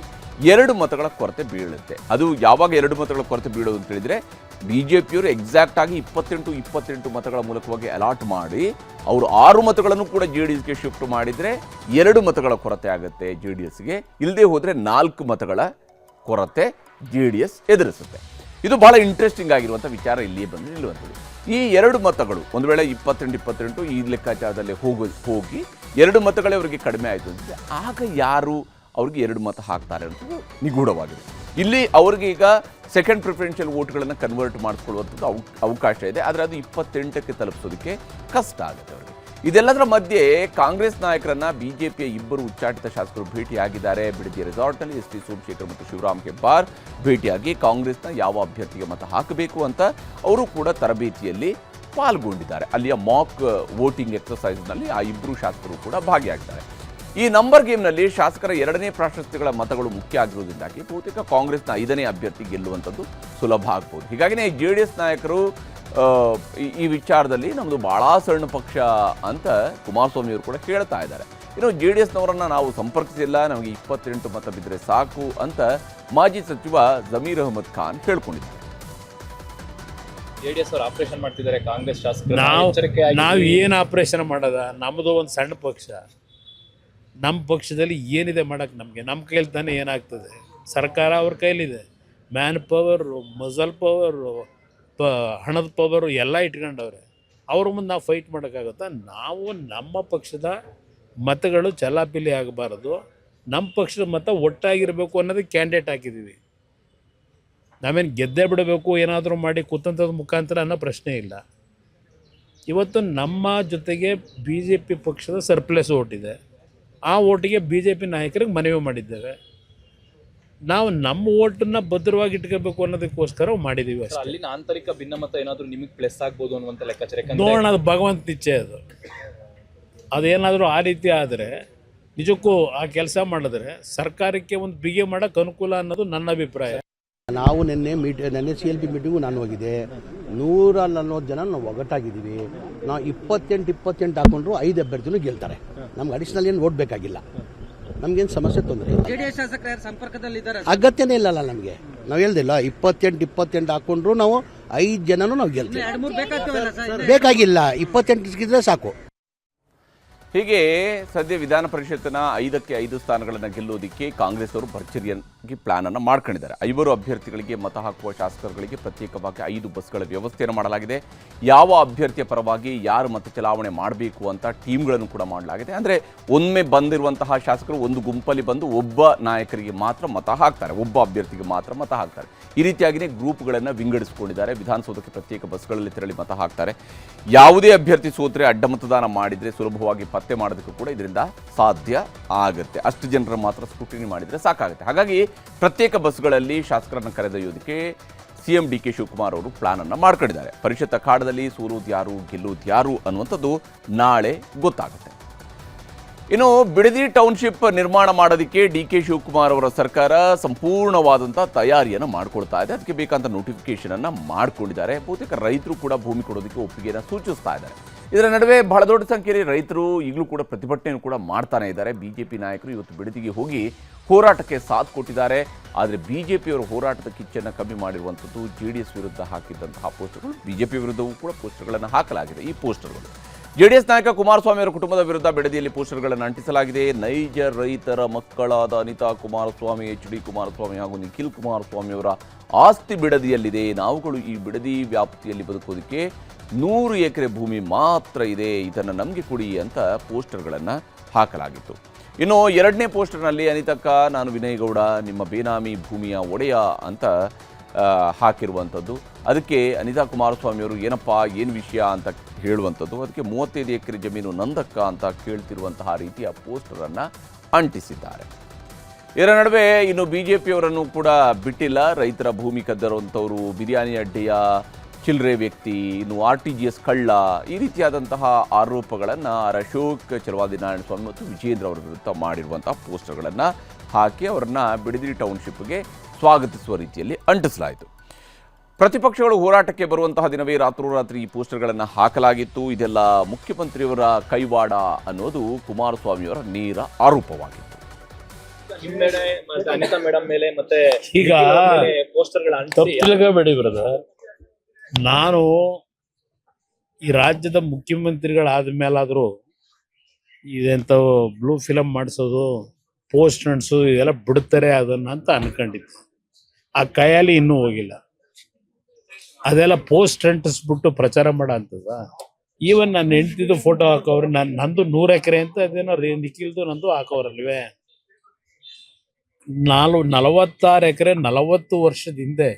2 ಮತಗಳ ಕೊರತೆ ಬೀಳುತ್ತೆ. ಅದು ಯಾವಾಗ 2 ಮತಗಳ ಕೊರತೆ ಬೀಳೋದು ಅಂತ ಹೇಳಿದರೆ BJPಯವರು ಎಕ್ಸಾಕ್ಟಾಗಿ 28 ಮತಗಳ ಮೂಲಕವಾಗಿ ಅಲಾಟ್ ಮಾಡಿ ಅವರು 6 ಮತಗಳನ್ನು ಕೂಡ JDSಗೆ ಶಿಫ್ಟ್ ಮಾಡಿದರೆ 2 ಮತಗಳ ಕೊರತೆ ಆಗುತ್ತೆ JDSಗೆ. ಇಲ್ಲದೆ ಹೋದರೆ 4 ಮತಗಳ ಕೊರತೆ JDS ಎದುರಿಸುತ್ತೆ. ಇದು ಬಹಳ ಇಂಟ್ರೆಸ್ಟಿಂಗ್ ಆಗಿರುವಂಥ ವಿಚಾರ ಇಲ್ಲಿ ಬಂದು ನಿಲ್ಲುವಂಥದ್ದು. ಈ 2 ಮತಗಳು ಒಂದು ವೇಳೆ 28 ಈ ಲೆಕ್ಕಾಚಾರದಲ್ಲಿ ಹೋಗಿ 2 ಮತಗಳೇ ಅವರಿಗೆ ಕಡಿಮೆ ಆಯಿತು ಅಂದರೆ ಆಗ ಯಾರು ಅವ್ರಿಗೆ 2 ಮತ ಹಾಕ್ತಾರೆ ಅಂತ ನಿಗೂಢವಾಗಿದೆ. ಇಲ್ಲಿ ಅವ್ರಿಗೆ ಈಗ ಸೆಕೆಂಡ್ ಪ್ರಿಫರೆನ್ಷಿಯಲ್ ವೋಟ್ಗಳನ್ನು ಕನ್ವರ್ಟ್ ಮಾಡಿಸ್ಕೊಳ್ಳುವಂಥದ್ದು ಅವಕಾಶ ಇದೆ. ಆದರೆ ಅದು 28ಕ್ಕೆ ತಲುಪಿಸೋದಕ್ಕೆ ಕಷ್ಟ ಆಗುತ್ತೆ ಅವರಿಗೆ. ಇದೆಲ್ಲದರ ಮಧ್ಯೆ ಕಾಂಗ್ರೆಸ್ ನಾಯಕರನ್ನ ಬಿಜೆಪಿಯ ಇಬ್ಬರು ಉಚ್ಚಾಟಿತ ಶಾಸಕರು ಭೇಟಿಯಾಗಿದ್ದಾರೆ. ಬಿಡದಿ ರೆಸಾರ್ಟ್ನಲ್ಲಿ ಎಸ್ ಟಿ ಸೋಮಶೇಖರ್ ಮತ್ತು ಶಿವರಾಮ್ ಹೆಬ್ಬಾರ್ ಭೇಟಿಯಾಗಿ ಕಾಂಗ್ರೆಸ್ನ ಯಾವ ಅಭ್ಯರ್ಥಿಗೆ ಮತ ಹಾಕಬೇಕು ಅಂತ ಅವರು ಕೂಡ ತರಬೇತಿಯಲ್ಲಿ ಪಾಲ್ಗೊಂಡಿದ್ದಾರೆ. ಅಲ್ಲಿಯ ಮಾಕ್ ವೋಟಿಂಗ್ ಎಕ್ಸರ್ಸೈಸ್ನಲ್ಲಿ ಆ ಇಬ್ಬರು ಶಾಸಕರು ಕೂಡ ಭಾಗಿಯಾಗಿದ್ದಾರೆ. ಈ ನಂಬರ್ ಗೇಮ್ನಲ್ಲಿ ಶಾಸಕರ 2ನೇ ಪ್ರಾಶಸ್ತ್ಯಗಳ ಮತಗಳು ಮುಖ್ಯ ಆಗಿರುವುದರಿಂದಾಗಿ ಬಹುತೇಕ ಕಾಂಗ್ರೆಸ್ನ 5ನೇ ಅಭ್ಯರ್ಥಿ ಗೆಲ್ಲುವಂಥದ್ದು ಸುಲಭ ಆಗ್ಬೋದು. ಹೀಗಾಗಿನೇ JDS ನಾಯಕರು ಈ ವಿಚಾರದಲ್ಲಿ ನಮ್ಮದು ಭಾಳ ಸಣ್ಣ ಪಕ್ಷ ಅಂತ ಕುಮಾರಸ್ವಾಮಿ ಅವರು ಕೂಡ ಹೇಳ್ತಾ ಇದ್ದಾರೆ. ಇನ್ನು JDSನವರನ್ನು ನಾವು ಸಂಪರ್ಕಿಸಿಲ್ಲ, ನಮಗೆ 28 ಮತ ಬಿದ್ದರೆ ಸಾಕು ಅಂತ ಮಾಜಿ ಸಚಿವ ಜಮೀರ್ ಅಹಮದ್ ಖಾನ್ ಹೇಳ್ಕೊಂಡಿದ್ದಾರೆ. JDS ಅವರು ಆಪರೇಷನ್ ಮಾಡ್ತಿದ್ದಾರೆ, ಕಾಂಗ್ರೆಸ್ ಶಾಸಕರು ನಾವು ಏನು ಆಪರೇಷನ್ ಮಾಡೋದ? ನಮ್ಮದು ಒಂದು ಸಣ್ಣ ಪಕ್ಷ. ನಮ್ಮ ಪಕ್ಷದಲ್ಲಿ ಏನಿದೆ ಮಾಡೋಕ್ಕೆ ನಮ್ಮ ಕೈಲಿ ತಾನೇ ಏನಾಗ್ತದೆ? ಸರ್ಕಾರ ಅವ್ರ ಕೈಲಿದೆ. ಮ್ಯಾನ್ ಪವರು, ಮಸಲ್ ಪವರು, ಹಣದ ಪವರು ಎಲ್ಲ ಇಟ್ಕೊಂಡವ್ರೆ. ಅವ್ರ ಮುಂದೆ ನಾವು ಫೈಟ್ ಮಾಡೋಕ್ಕಾಗುತ್ತಾ? ನಾವು ನಮ್ಮ ಪಕ್ಷದ ಮತಗಳು ಚಲಾಪಿಲಿ ಆಗಬಾರ್ದು, ನಮ್ಮ ಪಕ್ಷದ ಮತ ಒಟ್ಟಾಗಿರಬೇಕು ಅನ್ನೋದಕ್ಕೆ ಕ್ಯಾಂಡಿಡೇಟ್ ಹಾಕಿದ್ದೀವಿ. ನಾವೇನು ಗೆದ್ದೇ ಬಿಡಬೇಕು ಏನಾದರೂ ಮಾಡಿ ಕುತಂತ್ರದ ಮುಖಾಂತರ ಅನ್ನೋ ಪ್ರಶ್ನೆ ಇಲ್ಲ. ಇವತ್ತು ನಮ್ಮ ಜೊತೆಗೆ BJP ಪಕ್ಷದ ಸರ್ಪ್ಲಸ್ ಓಟ್ ಇದೆ. ಆ ಓಟಿಗೆ BJP ನಾಯಕರಿಗೆ ಮನವಿ ಮಾಡಿದ್ದೇವೆ. ನಾವು ನಮ್ಮ ಓಟನ್ನು ಭದ್ರವಾಗಿ ಇಟ್ಕೋಬೇಕು ಅನ್ನೋದಕ್ಕೋಸ್ಕರ ಮಾಡಿದ್ದೀವಿ ಅಷ್ಟೇ. ಅಲ್ಲಿನ ಆಂತರಿಕ ಭಿನ್ನಮತ ಏನಾದರೂ ನಿಮಗೆ ಪ್ಲಸ್ ಆಗ್ಬೋದು ಅನ್ನುವಂಥ ಲೆಕ್ಕಾಚಾರ ನೋಡೋಣ, ಅದು ಭಗವಂತ ಇಚ್ಛೆ. ಅದೇನಾದರೂ ಆ ರೀತಿ ಆದರೆ ನಿಜಕ್ಕೂ ಆ ಕೆಲಸ ಮಾಡಿದ್ರೆ ಸರ್ಕಾರಕ್ಕೆ ಒಂದು ಬಿಗಿ ಮಾಡೋಕ್ಕೆ ಅನುಕೂಲ ಅನ್ನೋದು ನನ್ನ ಅಭಿಪ್ರಾಯ. ನಾವು ನಿನ್ನೆ CLP ಮೀಟಿಂಗು ನಾನು ಹೋಗಿದ್ದೆ. 140 ಜನ ನಾವು ಒಗ್ಗಟ್ಟಾಗಿದ್ದೀವಿ. ನಾವು 28 ಹಾಕೊಂಡ್ರು 5 ಅಭ್ಯರ್ಥಿನೂ ಗೆಲ್ತಾರೆ. ನಮ್ಗೆ ಅಡಿಷನಲ್ ಏನು ಓಟ್ ಬೇಕಾಗಿಲ್ಲ. ನಮ್ಗೇನು ಸಮಸ್ಯೆ ತೊಂದರೆ ಇಲ್ಲ, ಅಗತ್ಯನೇ ಇಲ್ಲಲ್ಲ ನಮಗೆ. ನಾವು ಹೇಳ್ದಿಲ್ಲ 28 ಹಾಕೊಂಡ್ರು ನಾವು 5 ಜನನೂ ನಾವು ಗೆಲ್ತೀವಿ. ಬೇಕಾಗಿಲ್ಲ, 28 ಸಿಕ್ಕಿದ್ರೆ ಸಾಕು. ಹೀಗೆ ಸದ್ಯ ವಿಧಾನ ಪರಿಷತ್ತಿನ 5ಕ್ಕೆ 5 ಸ್ಥಾನಗಳನ್ನು ಗೆಲ್ಲೋದಕ್ಕೆ ಕಾಂಗ್ರೆಸ್ ಅವರು ಭರ್ಜರಿಯಾಗಿ ಪ್ಲಾನ್ ಅನ್ನು ಮಾಡ್ಕೊಂಡಿದ್ದಾರೆ. 5 ಅಭ್ಯರ್ಥಿಗಳಿಗೆ ಮತ ಹಾಕುವ ಶಾಸಕರುಗಳಿಗೆ ಪ್ರತ್ಯೇಕವಾಗಿ 5 ಬಸ್ಗಳ ವ್ಯವಸ್ಥೆಯನ್ನು ಮಾಡಲಾಗಿದೆ. ಯಾವ ಅಭ್ಯರ್ಥಿಯ ಪರವಾಗಿ ಯಾರು ಮತ ಚಲಾವಣೆ ಮಾಡಬೇಕು ಅಂತ ಟೀಮ್ಗಳನ್ನು ಕೂಡ ಮಾಡಲಾಗಿದೆ. ಅಂದರೆ ಒಮ್ಮೆ ಬಂದಿರುವಂತಹ ಶಾಸಕರು ಒಂದು ಗುಂಪಲ್ಲಿ ಬಂದು ಒಬ್ಬ ನಾಯಕರಿಗೆ ಮಾತ್ರ ಮತ ಹಾಕ್ತಾರೆ, ಒಬ್ಬ ಅಭ್ಯರ್ಥಿಗೆ ಮಾತ್ರ ಮತ ಹಾಕ್ತಾರೆ. ಈ ರೀತಿಯಾಗಿಯೇ ಗ್ರೂಪ್ಗಳನ್ನು ವಿಂಗಡಿಸಿಕೊಂಡಿದ್ದಾರೆ. ವಿಧಾನಸೌಧಕ್ಕೆ ಪ್ರತ್ಯೇಕ ಬಸ್ಗಳಲ್ಲಿ ತೆರಳಿ ಮತ ಹಾಕ್ತಾರೆ. ಯಾವುದೇ ಅಭ್ಯರ್ಥಿ ಸೋತ್ರೆ ಅಡ್ಡ ಮತದಾನ ಮಾಡಿದರೆ ಸುಲಭವಾಗಿ ಪತ್ತೆ ಮಾಡೋದಕ್ಕೂ ಕೂಡ ಇದರಿಂದ ಸಾಧ್ಯ ಆಗುತ್ತೆ. ಅಷ್ಟು ಜನರ ಮಾತ್ರ ಸ್ಕ್ರೂಟಿನಿ ಮಾಡಿದರೆ ಸಾಕಾಗುತ್ತೆ. ಹಾಗಾಗಿ ಪ್ರತ್ಯೇಕ ಬಸ್ಗಳಲ್ಲಿ ಶಾಸಕರನ್ನು ಕರೆದೊಯ್ಯೋದಕ್ಕೆ CM DK ಶಿವಕುಮಾರ್ ಅವರು ಪ್ಲಾನ್ ಅನ್ನು ಮಾಡ್ಕೊಂಡಿದ್ದಾರೆ. ಪರಿಷತ್ ಅಖಾಡದಲ್ಲಿ ಸೋಲುವುದು ಯಾರು ಗೆಲ್ಲುವುದು ಯಾರು ಅನ್ನುವಂಥದ್ದು ನಾಳೆ ಗೊತ್ತಾಗುತ್ತೆ. ಇನ್ನು ಬಿಡದಿ ಟೌನ್ಶಿಪ್ ನಿರ್ಮಾಣ ಮಾಡೋದಕ್ಕೆ DK ಶಿವಕುಮಾರ್ ಅವರ ಸರ್ಕಾರ ಸಂಪೂರ್ಣವಾದಂಥ ತಯಾರಿಯನ್ನು ಮಾಡ್ಕೊಳ್ತಾ ಇದೆ. ಅದಕ್ಕೆ ಬೇಕಾದಂಥ ನೋಟಿಫಿಕೇಶನ್ ಅನ್ನು ಮಾಡಿಕೊಂಡಿದ್ದಾರೆ. ಬಹುತೇಕ ರೈತರು ಕೂಡ ಭೂಮಿ ಕೊಡೋದಕ್ಕೆ ಒಪ್ಪಿಗೆಯನ್ನು ಸೂಚಿಸ್ತಾ ಇದ್ದಾರೆ. ಇದರ ನಡುವೆ ಬಹಳ ದೊಡ್ಡ ಸಂಖ್ಯೆಯಲ್ಲಿ ರೈತರು ಈಗಲೂ ಕೂಡ ಪ್ರತಿಭಟನೆಯನ್ನು ಕೂಡ ಮಾಡ್ತಾನೆ ಇದ್ದಾರೆ. BJP ನಾಯಕರು ಇವತ್ತು ಬಿಡದಿಗೆ ಹೋಗಿ ಹೋರಾಟಕ್ಕೆ ಸಾಥ್ ಕೊಟ್ಟಿದ್ದಾರೆ. ಆದರೆ BJPಯವರ ಹೋರಾಟದ ಕಿಚ್ಚನ್ನು ಕಮ್ಮಿ ಮಾಡಿರುವಂಥದ್ದು JDS ವಿರುದ್ಧ ಹಾಕಿದ್ದಂತಹ ಪೋಸ್ಟರ್ಗಳು. BJP ವಿರುದ್ಧವೂ ಕೂಡ ಪೋಸ್ಟರ್ಗಳನ್ನು ಹಾಕಲಾಗಿದೆ. ಈ ಪೋಸ್ಟರ್ಗಳು JDS ನಾಯಕ ಕುಮಾರಸ್ವಾಮಿ ಅವರ ಕುಟುಂಬದ ವಿರುದ್ಧ ಬಿಡದಿಯಲ್ಲಿ ಪೋಸ್ಟರ್ಗಳನ್ನು ಅಂಟಿಸಲಾಗಿದೆ. ನೈಜ ರೈತರ ಮಕ್ಕಳಾದ ಅನಿತಾ ಕುಮಾರಸ್ವಾಮಿ, HD ಕುಮಾರಸ್ವಾಮಿ ಹಾಗೂ ನಿಖಿಲ್ ಕುಮಾರಸ್ವಾಮಿ ಅವರ ಆಸ್ತಿ ಬಿಡದಿಯಲ್ಲಿದೆ. ನಾವುಗಳು ಈ ಬಿಡದಿ ವ್ಯಾಪ್ತಿಯಲ್ಲಿ ಬದುಕೋದಕ್ಕೆ 100 ಎಕರೆ ಭೂಮಿ ಮಾತ್ರ ಇದೆ, ಇದನ್ನು ನಮಗೆ ಕೊಡಿ ಅಂತ ಪೋಸ್ಟರ್ಗಳನ್ನು ಹಾಕಲಾಗಿತ್ತು. ಇನ್ನು 2ನೇ ಪೋಸ್ಟರ್ನಲ್ಲಿ ಅನಿತಕ್ಕ, ನಾನು ವಿನಯ್ ಗೌಡ ನಿಮ್ಮ ಬೇನಾಮಿ ಭೂಮಿಯ ಒಡೆಯ ಅಂತ ಹಾಕಿರುವಂಥದ್ದು. ಅದಕ್ಕೆ ಅನಿತಾ ಕುಮಾರಸ್ವಾಮಿ ಅವರು ಏನಪ್ಪ ಏನು ವಿಷಯ ಅಂತ ಹೇಳುವಂಥದ್ದು. ಅದಕ್ಕೆ 35 ಎಕರೆ ಜಮೀನು ನಂದಕ್ಕ ಅಂತ ಕೇಳ್ತಿರುವಂತಹ ರೀತಿಯ ಪೋಸ್ಟರನ್ನು ಅಂಟಿಸಿದ್ದಾರೆ. ಇದರ ನಡುವೆ ಇನ್ನು BJPಯವರನ್ನು ಕೂಡ ಬಿಟ್ಟಿಲ್ಲ. ರೈತರ ಭೂಮಿ ಕದ್ದರುವಂಥವರು, ಬಿರಿಯಾನಿ ಅಡ್ಡೆಯ ಚಿಲ್ಲರೆ ವ್ಯಕ್ತಿ, ಇನ್ನು RTGS ಕಳ್ಳ, ಈ ರೀತಿಯಾದಂತಹ ಆರೋಪಗಳನ್ನು ಅಶೋಕ್, ಚಲವಾದಿ ನಾರಾಯಣ ಸ್ವಾಮಿ ಮತ್ತು ವಿಜೇಂದ್ರ ಅವರ ವಿರುದ್ಧ ಮಾಡಿರುವಂತಹ ಪೋಸ್ಟರ್ಗಳನ್ನು ಹಾಕಿ ಅವರನ್ನ ಬಿಡದಿ ಟೌನ್ಶಿಪ್ಗೆ ಸ್ವಾಗತಿಸುವ ರೀತಿಯಲ್ಲಿ ಅಂಟಿಸಲಾಯಿತು. ಪ್ರತಿಪಕ್ಷಗಳು ಹೋರಾಟಕ್ಕೆ ಬರುವಂತಹ ದಿನವೇ ರಾತ್ರೋರಾತ್ರಿ ಈ ಪೋಸ್ಟರ್ಗಳನ್ನು ಹಾಕಲಾಗಿತ್ತು. ಇದೆಲ್ಲ ಮುಖ್ಯಮಂತ್ರಿಯವರ ಕೈವಾಡ ಅನ್ನೋದು ಕುಮಾರಸ್ವಾಮಿಯವರ ನೇರ ಆರೋಪವಾಗಿತ್ತು. ಈಗ ತಪ್ಪಿಲ್ಲಬೇಡಿ ಬ್ರದರ್, ನಾನು ಈ ರಾಜ್ಯದ ಮುಖ್ಯಮಂತ್ರಿಗಳಾದ ಮೇಲಾದರೂ ಇದೆಂಥ ಬ್ಲೂ ಫಿಲಮ್ ಮಾಡಿಸೋದು, ಪೋಸ್ಟ್ ಅಂಟಿಸೋದು ಇದೆಲ್ಲ ಬಿಡ್ತಾರೆ ಅದನ್ನ ಅಂತ ಅನ್ಕೊಂಡಿದ್ದೆ. ಆ ಕೈಯಲ್ಲಿ ಇನ್ನೂ ಹೋಗಿಲ್ಲ. ಅದೆಲ್ಲ ಪೋಸ್ಟ್ ಅಂಟಿಸ್ಬಿಟ್ಟು ಪ್ರಚಾರ ಮಾಡೋ ಅಂತದ. ಈವನ್ ನಾನು ಹೆಂಡ್ತಿದ್ದು ಫೋಟೋ ಹಾಕೋರು, ನಂದು 100 ಎಕರೆ ಅಂತ ಅದೇನೋ ನಿಖಿಲ್ದು ನಂದು ಹಾಕೋರಲ್ವೇ. 46 ಎಕರೆ 40 ವರ್ಷದ ಹಿಂದೆ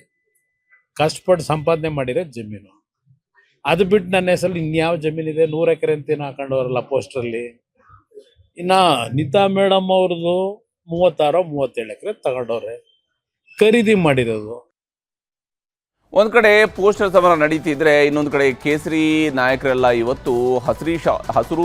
ಕಷ್ಟಪಟ್ಟು ಸಂಪಾದನೆ ಮಾಡಿರೋ ಜಮೀನು. ಅದು ಬಿಟ್ಟು ನನ್ನ ಹೆಸರಲ್ಲಿ ಇನ್ಯಾವ ಜಮೀನಿದೆ? 100 ಎಕರೆ ಅಂತೇನು ಹಾಕೊಂಡವರಲ್ಲ ಪೋಸ್ಟ್ರಲ್ಲಿ. ಇನ್ನು ನೀತಾ ಮೇಡಮ್ ಅವ್ರದ್ದು 36-37 ಎಕರೆ ತಗೊಂಡವ್ರೆ, ಖರೀದಿ ಮಾಡಿರೋದು. ಒಂದು ಕಡೆ ಪೋಸ್ಟರ್ ಸಮರ ನಡೀತಿದ್ರೆ ಇನ್ನೊಂದು ಕಡೆ ಕೇಸರಿ ನಾಯಕರೆಲ್ಲ ಇವತ್ತು ಹಸಿರು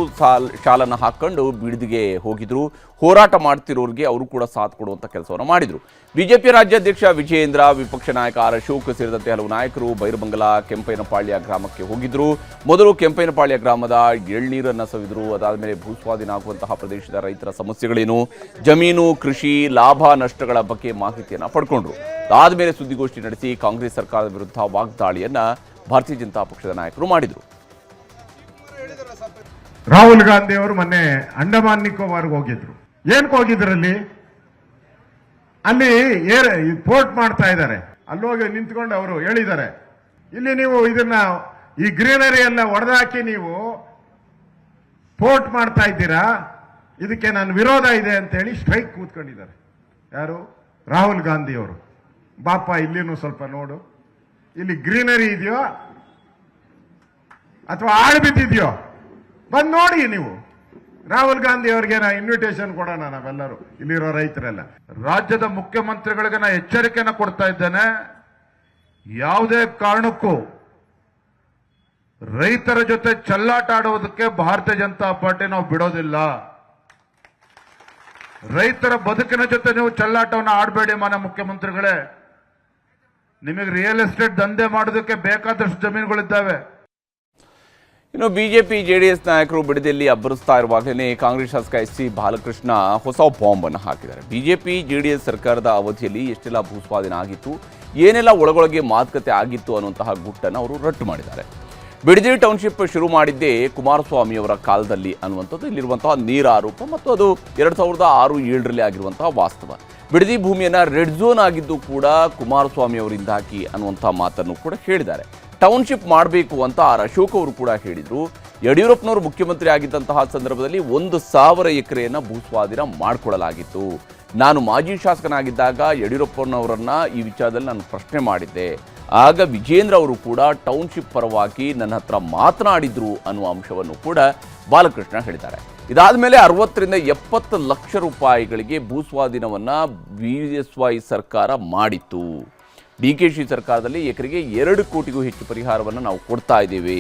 ಶಾಲನ್ನು ಹಾಕ್ಕೊಂಡು ಬಿಡದಿಗೆ ಹೋಗಿದ್ರು. ಹೋರಾಟ ಮಾಡ್ತಿರೋರಿಗೆ ಅವರು ಕೂಡ ಸಾಥ್ ಕೊಡುವಂಥ ಕೆಲಸವನ್ನು ಮಾಡಿದರು. ಬಿಜೆಪಿ ರಾಜ್ಯಾಧ್ಯಕ್ಷ ವಿಜಯೇಂದ್ರ, ವಿಪಕ್ಷ ನಾಯಕ ಆರ್ ಅಶೋಕ್ ಸೇರಿದಂತೆ ಹಲವು ನಾಯಕರು ಬೈರಬಂಗಲ ಕೆಂಪಯ್ಯನಪಾಳ್ಯ ಗ್ರಾಮಕ್ಕೆ ಹೋಗಿದ್ರು. ಮೊದಲು ಕೆಂಪಯ್ಯನಪಾಳ್ಯ ಗ್ರಾಮದ ಎಳ್ನೀರನ್ನು ಸವಿದ್ರು. ಅದಾದಮೇಲೆ ಭೂಸ್ವಾಧೀನ ಆಗುವಂತಹ ಪ್ರದೇಶದ ರೈತರ ಸಮಸ್ಯೆಗಳೇನು, ಜಮೀನು, ಕೃಷಿ, ಲಾಭ ನಷ್ಟಗಳ ಬಗ್ಗೆ ಮಾಹಿತಿಯನ್ನು ಪಡ್ಕೊಂಡ್ರು. ಅದಾದಮೇಲೆ ಸುದ್ದಿಗೋಷ್ಠಿ ನಡೆಸಿ ಕಾಂಗ್ರೆಸ್ ಸರ್ಕಾರದ ವಿರುದ್ಧ ವಾಗ್ದಾಳಿಯನ್ನ ಭಾರತೀಯ ಜನತಾ ಪಕ್ಷದ ನಾಯಕರು ಮಾಡಿದರು. ರಾಹುಲ್ ಗಾಂಧಿ ಅವರು ಮೊನ್ನೆ ಅಂಡಮಾನ್ ನಿಕೋಬಾರ್ಗೆ ಹೋಗಿದ್ರು. ಏನಕ್ಕೆ ಹೋಗಿದ್ರಲ್ಲಿ? ಅಲ್ಲಿ ಪೋರ್ಟ್ ಮಾಡ್ತಾ ಇದ್ದಾರೆ. ಅಲ್ಲೋಗಿ ನಿಂತ್ಕೊಂಡು ಅವರು ಹೇಳಿದ್ದಾರೆ, ಇಲ್ಲಿ ನೀವು ಇದನ್ನ ಈ ಗ್ರೀನರಿ ಎಲ್ಲ ಹೊಡೆದಾಕಿ ನೀವು ಪೋರ್ಟ್ ಮಾಡ್ತಾ ಇದ್ದೀರಾ, ಇದಕ್ಕೆ ನಾನು ವಿರೋಧ ಇದೆ ಅಂತ ಹೇಳಿ ಸ್ಟ್ರೈಕ್ ಕೂತ್ಕೊಂಡಿದ್ದಾರೆ. ಯಾರು? ರಾಹುಲ್ ಗಾಂಧಿ ಅವರು. ಬಾಪ ಇಲ್ಲಿನೂ ಸ್ವಲ್ಪ ನೋಡು, ಇಲ್ಲಿ ಗ್ರೀನರಿ ಇದೆಯೋ ಅಥವಾ ಆಳು ಬಿದ್ದಿದೆಯೋ ಬಂದು ನೋಡಿ ನೀವು. ರಾಹುಲ್ ಗಾಂಧಿ ಅವ್ರಿಗೆ ನಾ ಇನ್ವಿಟೇಷನ್ ಕೊಡೋಣ ನಾವೆಲ್ಲರೂ, ಇಲ್ಲಿರೋ ರೈತರೆಲ್ಲ. ರಾಜ್ಯದ ಮುಖ್ಯಮಂತ್ರಿಗಳಿಗೆ ನಾ ಎಚ್ಚರಿಕೆಯನ್ನು ಕೊಡ್ತಾ ಇದ್ದೇನೆ, ಯಾವುದೇ ಕಾರಣಕ್ಕೂ ರೈತರ ಜೊತೆ ಚೆಲ್ಲಾಟ ಆಡುವುದಕ್ಕೆ ಭಾರತೀಯ ಜನತಾ ಪಾರ್ಟಿ ನಾವು ಬಿಡೋದಿಲ್ಲ. ರೈತರ ಬದುಕಿನ ಜೊತೆ ನೀವು ಚೆಲ್ಲಾಟವನ್ನು ಆಡಬೇಡಿ ಮಾನ್ಯ ಮುಖ್ಯಮಂತ್ರಿಗಳೇ. ನಿಮಗೆ ರಿಯಲ್ ಎಸ್ಟೇಟ್ ದಂಧೆ ಮಾಡೋದಕ್ಕೆ ಬೇಕಾದಷ್ಟು ಜಮೀನುಗಳಿದ್ದಾವೆ. ಇನ್ನು ಬಿಜೆಪಿ ಜೆಡಿಎಸ್ ನಾಯಕರು ಬಿಡದಿಯಲ್ಲಿ ಅಬ್ಬರಿಸ್ತಾ ಇರುವಾಗಲೇ ಕಾಂಗ್ರೆಸ್ ಶಾಸಕ ಎಸ್.ಸಿ. ಬಾಲಕೃಷ್ಣ ಹೊಸ ಬಾಂಬ್ ಅನ್ನು ಹಾಕಿದ್ದಾರೆ. ಬಿಜೆಪಿ ಜೆಡಿಎಸ್ ಸರ್ಕಾರದ ಅವಧಿಯಲ್ಲಿ ಎಷ್ಟೆಲ್ಲ ಭೂಸ್ವಾಧೀನ ಆಗಿತ್ತು, ಏನೆಲ್ಲ ಒಳಗೊಳಗೆ ಮಾತುಕತೆ ಆಗಿತ್ತು ಅನ್ನುವಂತಹ ಗುಟ್ಟನ್ನು ಅವರು ರಟ್ಟು ಮಾಡಿದ್ದಾರೆ. ಬಿಡದಿ ಟೌನ್ಶಿಪ್ ಶುರು ಮಾಡಿದ್ದೇ ಕುಮಾರಸ್ವಾಮಿ ಅವರ ಕಾಲದಲ್ಲಿ ಅನ್ನುವಂಥದ್ದು ಇಲ್ಲಿರುವಂತಹ ನೇರ ಆರೋಪ ಮತ್ತು ಅದು 2006-07ರಲ್ಲಿ ಆಗಿರುವಂತಹ ವಾಸ್ತವ. ಬಿಡದಿ ಭೂಮಿಯನ್ನು ರೆಡ್ ಝೋನ್ ಆಗಿದ್ದು ಕೂಡ ಕುಮಾರಸ್ವಾಮಿ ಅವರಿಂದ ಹಾಕಿ ಅನ್ನುವಂಥ ಮಾತನ್ನು ಕೂಡ ಹೇಳಿದ್ದಾರೆ. ಟೌನ್ಶಿಪ್ ಮಾಡಬೇಕು ಅಂತ ಆರ್ ಅಶೋಕ್ ಅವರು ಕೂಡ ಹೇಳಿದರು. ಯಡಿಯೂರಪ್ಪನವರು ಮುಖ್ಯಮಂತ್ರಿ ಆಗಿದ್ದಂತಹ ಸಂದರ್ಭದಲ್ಲಿ 1,000 ಎಕರೆಯನ್ನು ಭೂಸ್ವಾಧೀನ ಮಾಡಿಕೊಳ್ಳಲಾಗಿತ್ತು. ನಾನು ಮಾಜಿ ಶಾಸಕನಾಗಿದ್ದಾಗ ಯಡಿಯೂರಪ್ಪನವರನ್ನ ಈ ವಿಚಾರದಲ್ಲಿ ನಾನು ಪ್ರಶ್ನೆ ಮಾಡಿದ್ದೆ. ಆಗ ವಿಜೇಂದ್ರ ಅವರು ಕೂಡ ಟೌನ್ಶಿಪ್ ಪರವಾಗಿ ನನ್ನ ಹತ್ರ ಮಾತನಾಡಿದ್ರು ಅನ್ನುವ ಅಂಶವನ್ನು ಕೂಡ ಬಾಲಕೃಷ್ಣ ಹೇಳಿದ್ದಾರೆ. ಇದಾದ ಮೇಲೆ 60-70 ಲಕ್ಷ ರೂಪಾಯಿಗಳಿಗೆ ಭೂಸ್ವಾಧೀನವನ್ನು BSY ಸರ್ಕಾರ ಮಾಡಿತ್ತು. DKಶಿ ಸರ್ಕಾರದಲ್ಲಿ ಎಕರೆಗೆ 2 ಕೋಟಿಗೂ ಹೆಚ್ಚು ಪರಿಹಾರವನ್ನು ನಾವು ಕೊಡ್ತಾ ಇದ್ದೇವೆ.